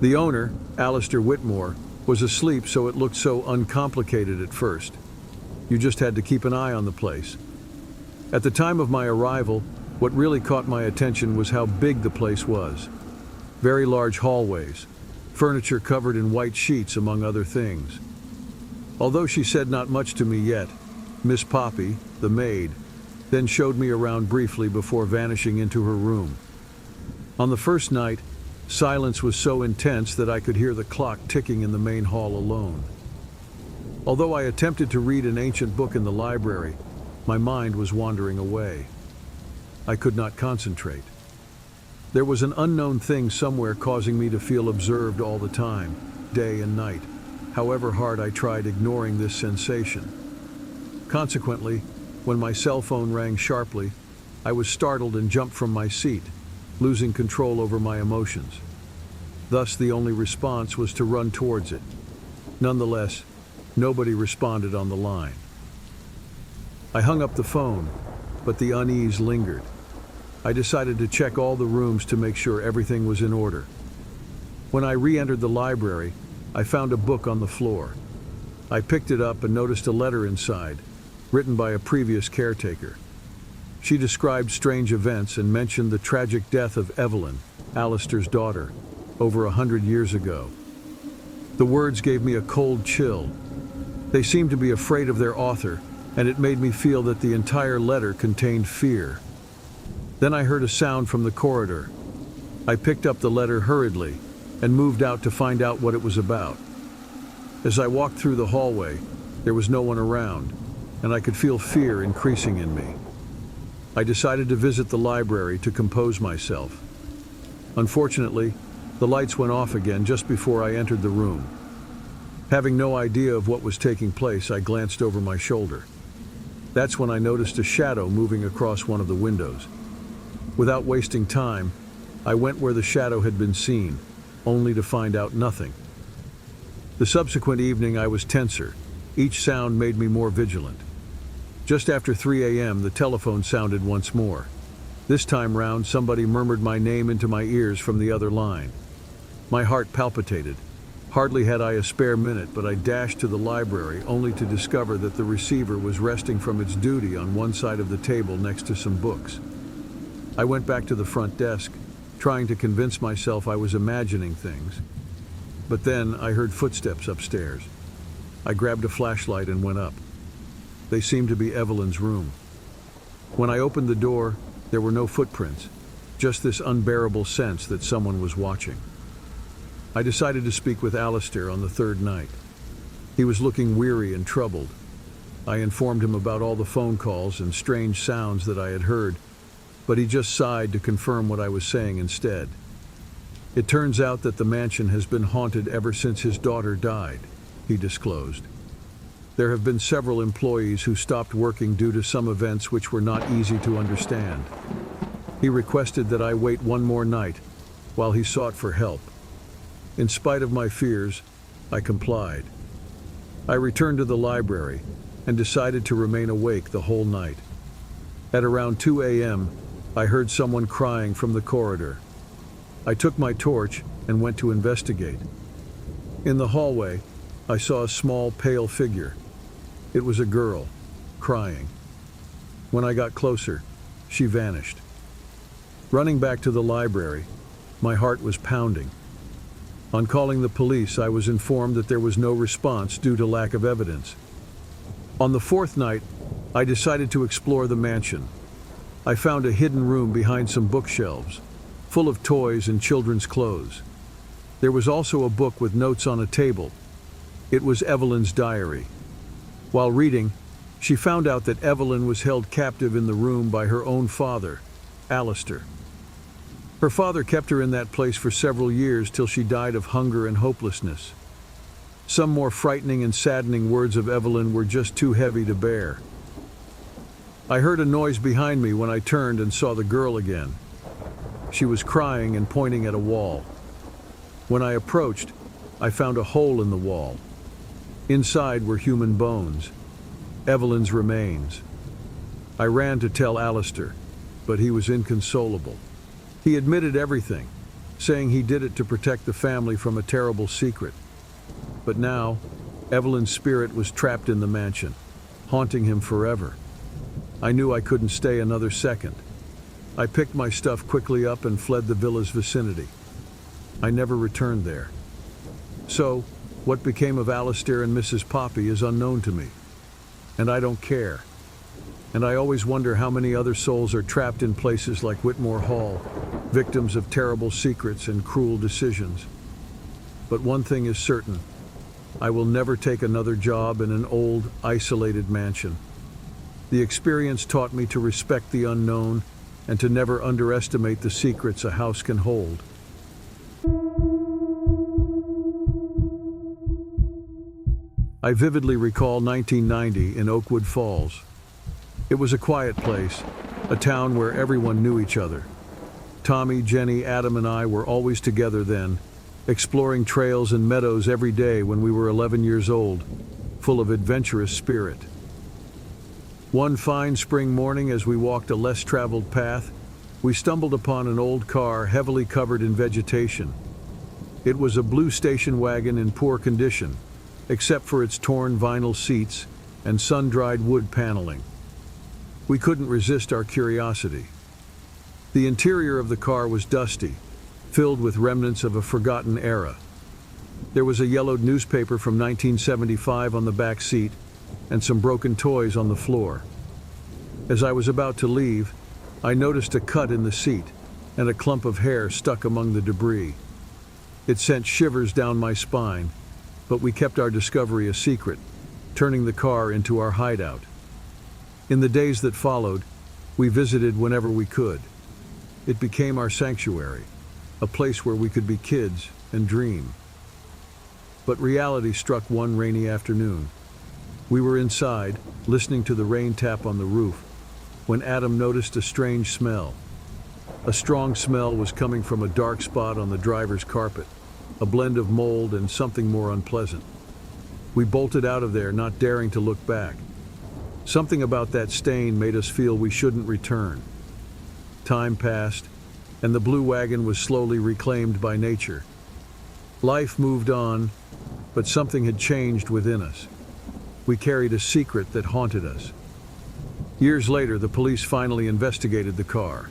The owner, Alistair Whitmore, was asleep, so it looked so uncomplicated at first. You just had to keep an eye on the place. At the time of my arrival, what really caught my attention was how big the place was. Very large hallways, furniture covered in white sheets, among other things. Although she said not much to me yet, Miss Poppy, the maid, then showed me around briefly before vanishing into her room. On the first night, silence was so intense that I could hear the clock ticking in the main hall alone. Although I attempted to read an ancient book in the library, my mind was wandering away. I could not concentrate. There was an unknown thing somewhere causing me to feel observed all the time, day and night, however hard I tried ignoring this sensation. Consequently, when my cell phone rang sharply, I was startled and jumped from my seat, losing control over my emotions. Thus, the only response was to run towards it. Nonetheless, nobody responded on the line. I hung up the phone, but the unease lingered. I decided to check all the rooms to make sure everything was in order. When I re-entered the library, I found a book on the floor. I picked it up and noticed a letter inside, written by a previous caretaker. She described strange events and mentioned the tragic death of Evelyn, Alistair's daughter, over 100 years ago. The words gave me a cold chill. They seemed to be afraid of their author, and it made me feel that the entire letter contained fear. Then I heard a sound from the corridor. I picked up the letter hurriedly and moved out to find out what it was about. As I walked through the hallway, there was no one around, and I could feel fear increasing in me. I decided to visit the library to compose myself. Unfortunately, the lights went off again just before I entered the room. Having no idea of what was taking place, I glanced over my shoulder. That's when I noticed a shadow moving across one of the windows. Without wasting time, I went where the shadow had been seen, only to find out nothing. The subsequent evening I was tenser. Each sound made me more vigilant. Just after 3 a.m., the telephone sounded once more. This time round, somebody murmured my name into my ears from the other line. My heart palpitated. Hardly had I a spare minute, but I dashed to the library only to discover that the receiver was resting from its duty on one side of the table next to some books. I went back to the front desk, trying to convince myself I was imagining things. But then I heard footsteps upstairs. I grabbed a flashlight and went up. They seemed to be Evelyn's room. When I opened the door, there were no footprints, just this unbearable sense that someone was watching. I decided to speak with Alistair on the third night. He was looking weary and troubled. I informed him about all the phone calls and strange sounds that I had heard, but he just sighed to confirm what I was saying instead. It turns out that the mansion has been haunted ever since his daughter died, he disclosed. There have been several employees who stopped working due to some events which were not easy to understand. He requested that I wait one more night while he sought for help. In spite of my fears, I complied. I returned to the library and decided to remain awake the whole night. At around 2 a.m., I heard someone crying from the corridor. I took my torch and went to investigate. In the hallway, I saw a small, pale figure. It was a girl, crying. When I got closer, she vanished. Running back to the library, my heart was pounding. On calling the police, I was informed that there was no response due to lack of evidence. On the fourth night, I decided to explore the mansion. I found a hidden room behind some bookshelves, full of toys and children's clothes. There was also a book with notes on a table. It was Evelyn's diary. While reading, she found out that Evelyn was held captive in the room by her own father, Alistair. Her father kept her in that place for several years till she died of hunger and hopelessness. Some more frightening and saddening words of Evelyn were just too heavy to bear. I heard a noise behind me when I turned and saw the girl again. She was crying and pointing at a wall. When I approached, I found a hole in the wall. Inside were human bones, Evelyn's remains. I ran to tell Alistair, but he was inconsolable. He admitted everything, saying he did it to protect the family from a terrible secret. But now, Evelyn's spirit was trapped in the mansion, haunting him forever. I knew I couldn't stay another second. I picked my stuff quickly up and fled the villa's vicinity. I never returned there. So, what became of Alistair and Mrs. Poppy is unknown to me. And I don't care. And I always wonder how many other souls are trapped in places like Whitmore Hall, victims of terrible secrets and cruel decisions. But one thing is certain. I will never take another job in an old, isolated mansion. The experience taught me to respect the unknown and to never underestimate the secrets a house can hold. I vividly recall 1990 in Oakwood Falls. It was a quiet place, a town where everyone knew each other. Tommy, Jenny, Adam, and I were always together then, exploring trails and meadows every day when we were 11 years old, full of adventurous spirit. One fine spring morning, as we walked a less traveled path, we stumbled upon an old car heavily covered in vegetation. It was a blue station wagon in poor condition, except for its torn vinyl seats and sun-dried wood paneling. We couldn't resist our curiosity. The interior of the car was dusty, filled with remnants of a forgotten era. There was a yellowed newspaper from 1975 on the back seat and some broken toys on the floor. As I was about to leave, I noticed a cut in the seat and a clump of hair stuck among the debris. It sent shivers down my spine, but we kept our discovery a secret, turning the car into our hideout. In the days that followed, we visited whenever we could. It became our sanctuary, a place where we could be kids and dream. But reality struck one rainy afternoon. We were inside, listening to the rain tap on the roof, when Adam noticed a strange smell. A strong smell was coming from a dark spot on the driver's carpet, a blend of mold and something more unpleasant. We bolted out of there, not daring to look back. Something about that stain made us feel we shouldn't return. Time passed, and the blue wagon was slowly reclaimed by nature. Life moved on, but something had changed within us. We carried a secret that haunted us. Years later, the police finally investigated the car.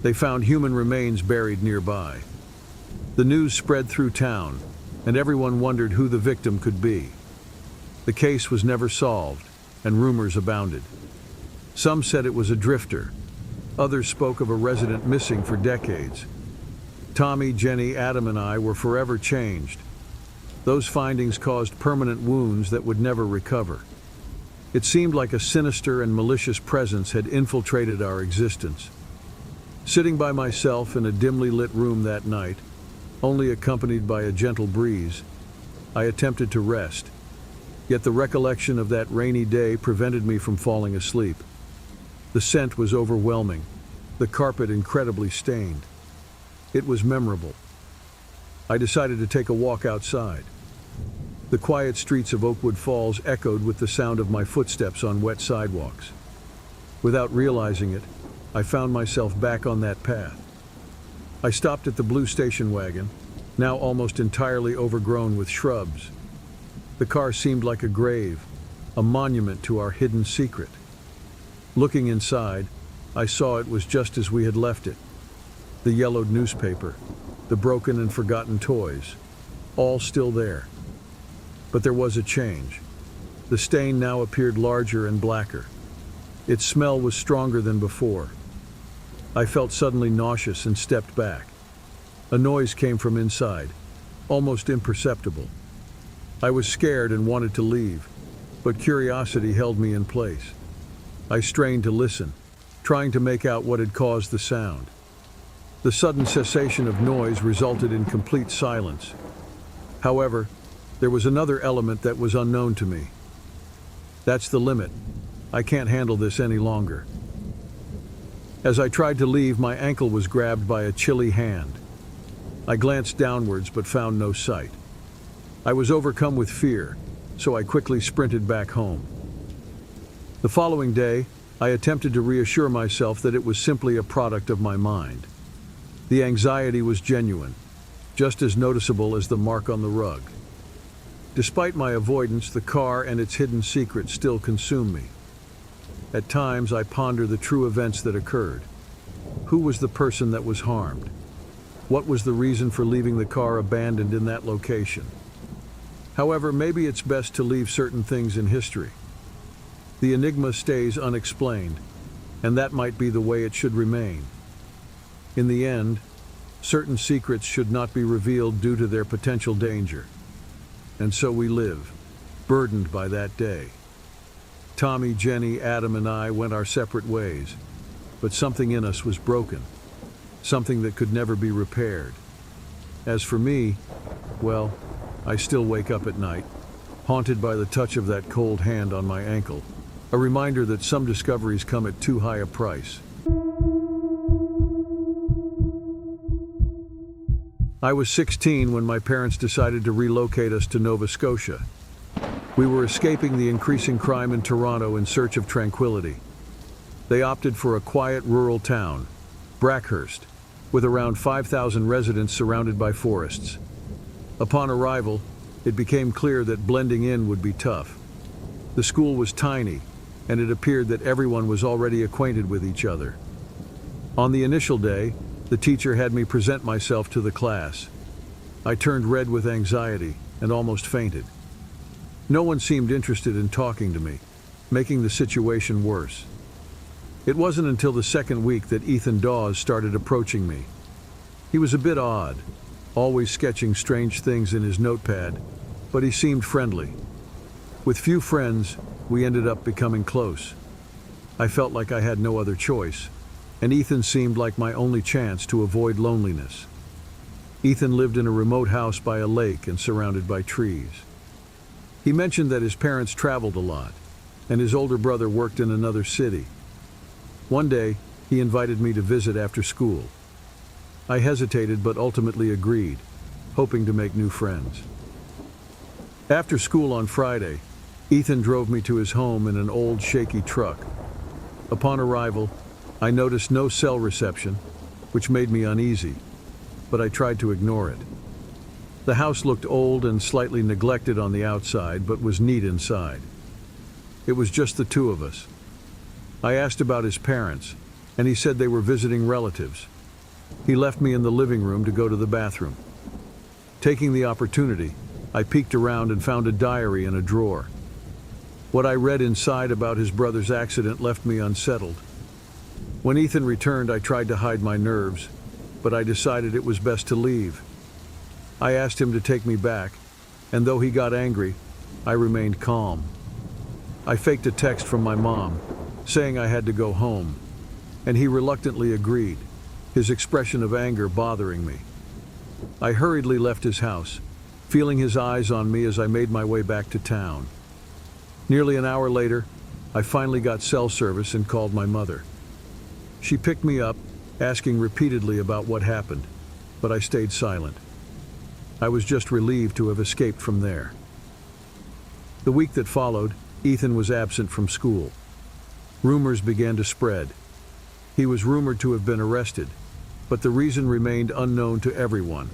They found human remains buried nearby. The news spread through town, and everyone wondered who the victim could be. The case was never solved, and rumors abounded. Some said it was a drifter. Others spoke of a resident missing for decades. Tommy, Jenny, Adam, and I were forever changed. Those findings caused permanent wounds that would never recover. It seemed like a sinister and malicious presence had infiltrated our existence. Sitting by myself in a dimly lit room that night, only accompanied by a gentle breeze, I attempted to rest. Yet the recollection of that rainy day prevented me from falling asleep. The scent was overwhelming, the carpet incredibly stained. It was memorable. I decided to take a walk outside. The quiet streets of Oakwood Falls echoed with the sound of my footsteps on wet sidewalks. Without realizing it, I found myself back on that path. I stopped at the blue station wagon, now almost entirely overgrown with shrubs. The car seemed like a grave, a monument to our hidden secret. Looking inside, I saw it was just as we had left it. The yellowed newspaper, the broken and forgotten toys, all still there. But there was a change. The stain now appeared larger and blacker. Its smell was stronger than before. I felt suddenly nauseous and stepped back. A noise came from inside, almost imperceptible. I was scared and wanted to leave, but curiosity held me in place. I strained to listen, trying to make out what had caused the sound. The sudden cessation of noise resulted in complete silence. However, there was another element that was unknown to me. That's the limit. I can't handle this any longer. As I tried to leave, my ankle was grabbed by a chilly hand. I glanced downwards but found no sight. I was overcome with fear, so I quickly sprinted back home. The following day, I attempted to reassure myself that it was simply a product of my mind. The anxiety was genuine, just as noticeable as the mark on the rug. Despite my avoidance, the car and its hidden secret still consume me. At times, I ponder the true events that occurred. Who was the person that was harmed? What was the reason for leaving the car abandoned in that location? However, maybe it's best to leave certain things in history. The enigma stays unexplained, and that might be the way it should remain. In the end, certain secrets should not be revealed due to their potential danger. And so we live, burdened by that day. Tommy, Jenny, Adam, and I went our separate ways, but something in us was broken, something that could never be repaired. As for me, well, I still wake up at night, haunted by the touch of that cold hand on my ankle, a reminder that some discoveries come at too high a price. I was 16 when my parents decided to relocate us to Nova Scotia. We were escaping the increasing crime in Toronto in search of tranquility. They opted for a quiet rural town, Brackhurst, with around 5,000 residents surrounded by forests. Upon arrival, it became clear that blending in would be tough. The school was tiny, and it appeared that everyone was already acquainted with each other. On the initial day, the teacher had me present myself to the class. I turned red with anxiety and almost fainted. No one seemed interested in talking to me, making the situation worse. It wasn't until the second week that Ethan Dawes started approaching me. He was a bit odd, always sketching strange things in his notepad, but he seemed friendly. With few friends, we ended up becoming close. I felt like I had no other choice, and Ethan seemed like my only chance to avoid loneliness. Ethan lived in a remote house by a lake and surrounded by trees. He mentioned that his parents traveled a lot, and his older brother worked in another city. One day, he invited me to visit after school. I hesitated but ultimately agreed, hoping to make new friends. After school on Friday, Ethan drove me to his home in an old, shaky truck. Upon arrival, I noticed no cell reception, which made me uneasy, but I tried to ignore it. The house looked old and slightly neglected on the outside, but was neat inside. It was just the two of us. I asked about his parents, and he said they were visiting relatives. He left me in the living room to go to the bathroom. Taking the opportunity, I peeked around and found a diary in a drawer. What I read inside about his brother's accident left me unsettled. When Ethan returned, I tried to hide my nerves, but I decided it was best to leave. I asked him to take me back, and though he got angry, I remained calm. I faked a text from my mom, saying I had to go home, and he reluctantly agreed, his expression of anger bothering me. I hurriedly left his house, feeling his eyes on me as I made my way back to town. Nearly an hour later, I finally got cell service and called my mother. She picked me up, asking repeatedly about what happened, but I stayed silent. I was just relieved to have escaped from there. The week that followed, Ethan was absent from school. Rumors began to spread. He was rumored to have been arrested, but the reason remained unknown to everyone.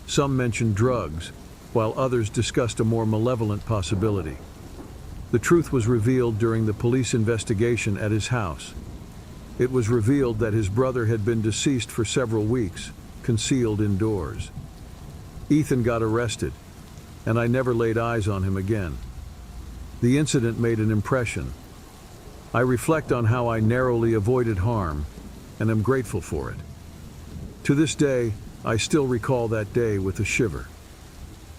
Some mentioned drugs, while others discussed a more malevolent possibility. The truth was revealed during the police investigation at his house. It was revealed that his brother had been deceased for several weeks, concealed indoors. Ethan got arrested, and I never laid eyes on him again. The incident made an impression. I reflect on how I narrowly avoided harm, and am grateful for it. To this day, I still recall that day with a shiver.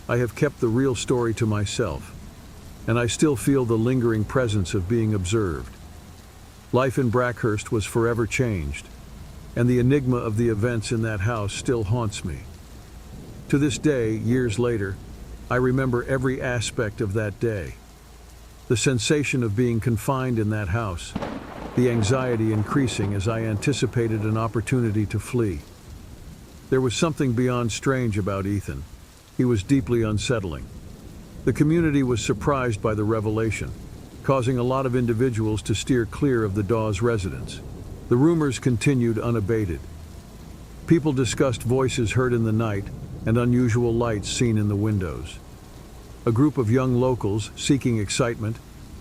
I have kept the real story to myself, and I still feel the lingering presence of being observed. Life in Brackhurst was forever changed, and the enigma of the events in that house still haunts me. To this day, years later, I remember every aspect of that day. The sensation of being confined in that house, the anxiety increasing as I anticipated an opportunity to flee. There was something beyond strange about Ethan. He was deeply unsettling. The community was surprised by the revelation, causing a lot of individuals to steer clear of the Dawes residence. The rumors continued unabated. People discussed voices heard in the night and unusual lights seen in the windows. A group of young locals, seeking excitement,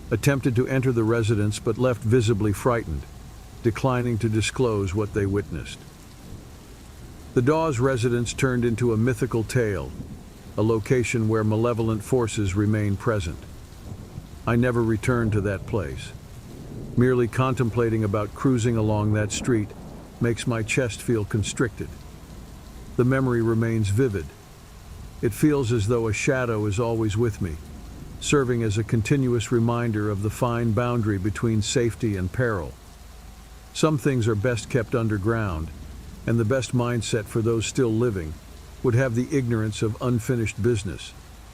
attempted to enter the residence but left visibly frightened, declining to disclose what they witnessed. The Dawes residence turned into a mythical tale, a location where malevolent forces remain present. I never returned to that place. Merely contemplating about cruising along that street makes my chest feel constricted. The memory remains vivid. It feels as though a shadow is always with me, serving as a continuous reminder of the fine boundary between safety and peril. Some things are best kept underground, and the best mindset for those still living would have the ignorance of unfinished business,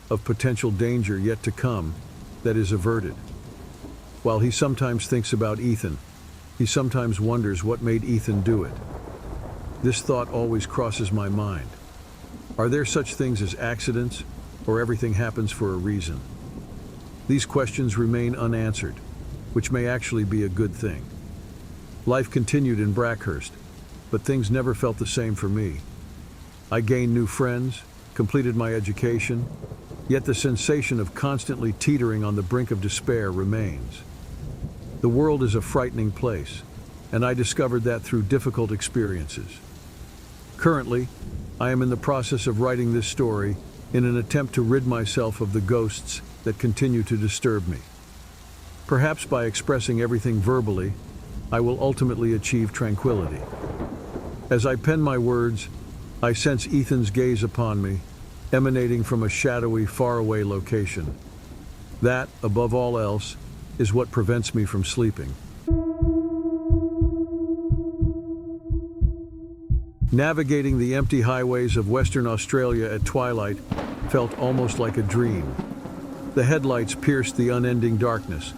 of potential danger yet to come that is averted. While he sometimes thinks about Ethan, he sometimes wonders what made Ethan do it. This thought always crosses my mind. Are there such things as accidents, or everything happens for a reason? These questions remain unanswered, which may actually be a good thing. Life continued in Brackhurst, but things never felt the same for me. I gained new friends, completed my education, yet the sensation of constantly teetering on the brink of despair remains. The world is a frightening place, and I discovered that through difficult experiences. Currently, I am in the process of writing this story in an attempt to rid myself of the ghosts that continue to disturb me. Perhaps by expressing everything verbally, I will ultimately achieve tranquility. As I pen my words, I sense Ethan's gaze upon me, emanating from a shadowy, faraway location. That, above all else, is what prevents me from sleeping. Navigating the empty highways of Western Australia at twilight felt almost like a dream. The headlights pierced the unending darkness,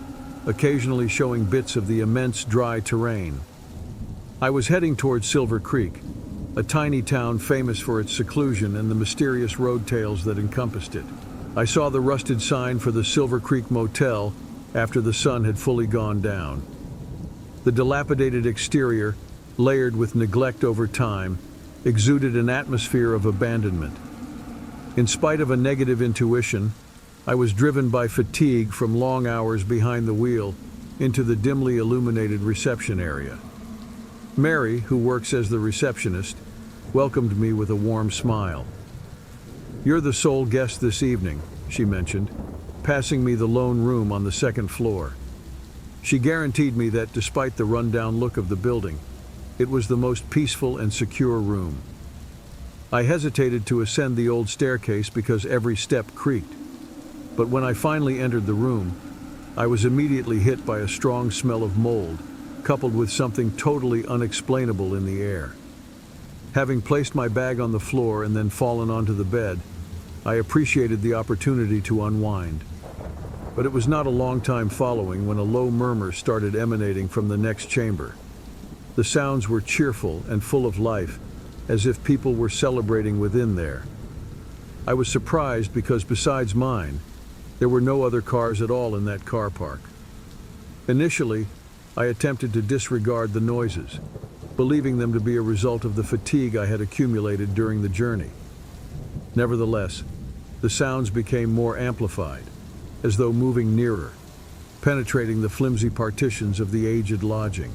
occasionally showing bits of the immense dry terrain. I was heading towards Silver Creek, a tiny town famous for its seclusion and the mysterious road tales that encompassed it. I saw the rusted sign for the Silver Creek Motel after the sun had fully gone down. The dilapidated exterior, layered with neglect over time, exuded an atmosphere of abandonment. In spite of a negative intuition, I was driven by fatigue from long hours behind the wheel into the dimly illuminated reception area. Mary, who works as the receptionist, welcomed me with a warm smile. "You're the sole guest this evening," she mentioned, passing me the lone room on the second floor. She guaranteed me that despite the rundown look of the building, it was the most peaceful and secure room. I hesitated to ascend the old staircase because every step creaked. But when I finally entered the room, I was immediately hit by a strong smell of mold, coupled with something totally unexplainable in the air. Having placed my bag on the floor and then fallen onto the bed, I appreciated the opportunity to unwind. But it was not a long time following when a low murmur started emanating from the next chamber. The sounds were cheerful and full of life, as if people were celebrating within there. I was surprised because besides mine, there were no other cars at all in that car park. Initially, I attempted to disregard the noises, believing them to be a result of the fatigue I had accumulated during the journey. Nevertheless, the sounds became more amplified, as though moving nearer, penetrating the flimsy partitions of the aged lodging.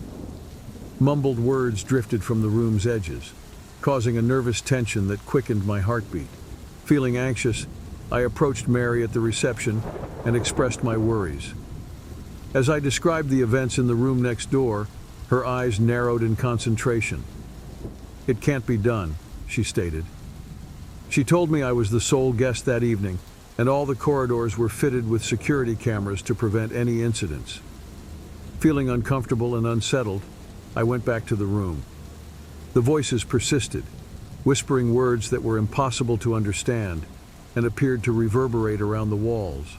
Mumbled words drifted from the room's edges, causing a nervous tension that quickened my heartbeat. Feeling anxious, I approached Mary at the reception and expressed my worries. As I described the events in the room next door, her eyes narrowed in concentration. "It can't be done," she stated. She told me I was the sole guest that evening, and all the corridors were fitted with security cameras to prevent any incidents. Feeling uncomfortable and unsettled, I went back to the room. The voices persisted, whispering words that were impossible to understand and appeared to reverberate around the walls.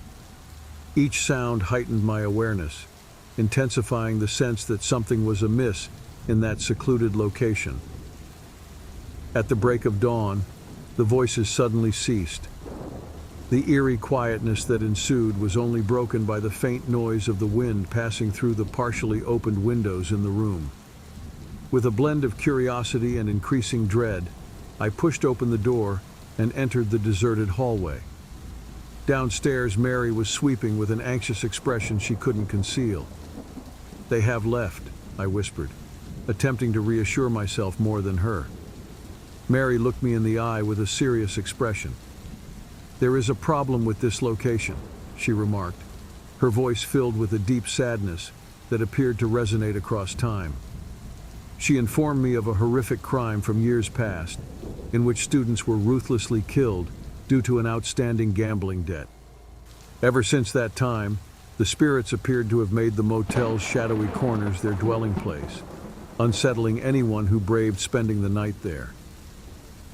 Each sound heightened my awareness, intensifying the sense that something was amiss in that secluded location. At the break of dawn, the voices suddenly ceased. The eerie quietness that ensued was only broken by the faint noise of the wind passing through the partially opened windows in the room. With a blend of curiosity and increasing dread, I pushed open the door and entered the deserted hallway. Downstairs, Mary was sweeping with an anxious expression she couldn't conceal. "They have left," I whispered, attempting to reassure myself more than her. Mary looked me in the eye with a serious expression. "There is a problem with this location," she remarked, her voice filled with a deep sadness that appeared to resonate across time. She informed me of a horrific crime from years past, in which students were ruthlessly killed due to an outstanding gambling debt. Ever since that time, the spirits appeared to have made the motel's shadowy corners their dwelling place, unsettling anyone who braved spending the night there.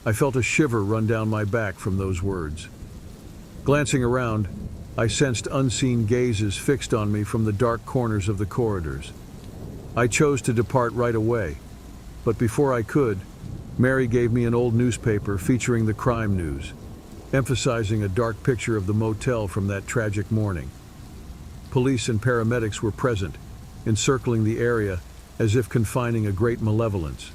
I felt a shiver run down my back from those words. Glancing around, I sensed unseen gazes fixed on me from the dark corners of the corridors. I chose to depart right away, but before I could, Mary gave me an old newspaper featuring the crime news, emphasizing a dark picture of the motel from that tragic morning. Police and paramedics were present, encircling the area as if confining a great malevolence.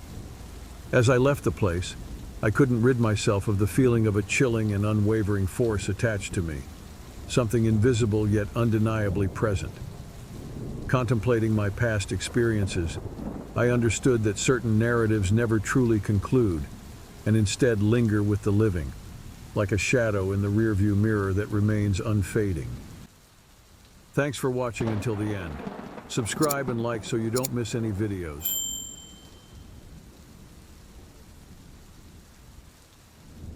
As I left the place, I couldn't rid myself of the feeling of a chilling and unwavering force attached to me, something invisible yet undeniably present. Contemplating my past experiences, I understood that certain narratives never truly conclude and instead linger with the living, like a shadow in the rearview mirror that remains unfading. Thanks for watching until the end. Subscribe and like so you don't miss any videos.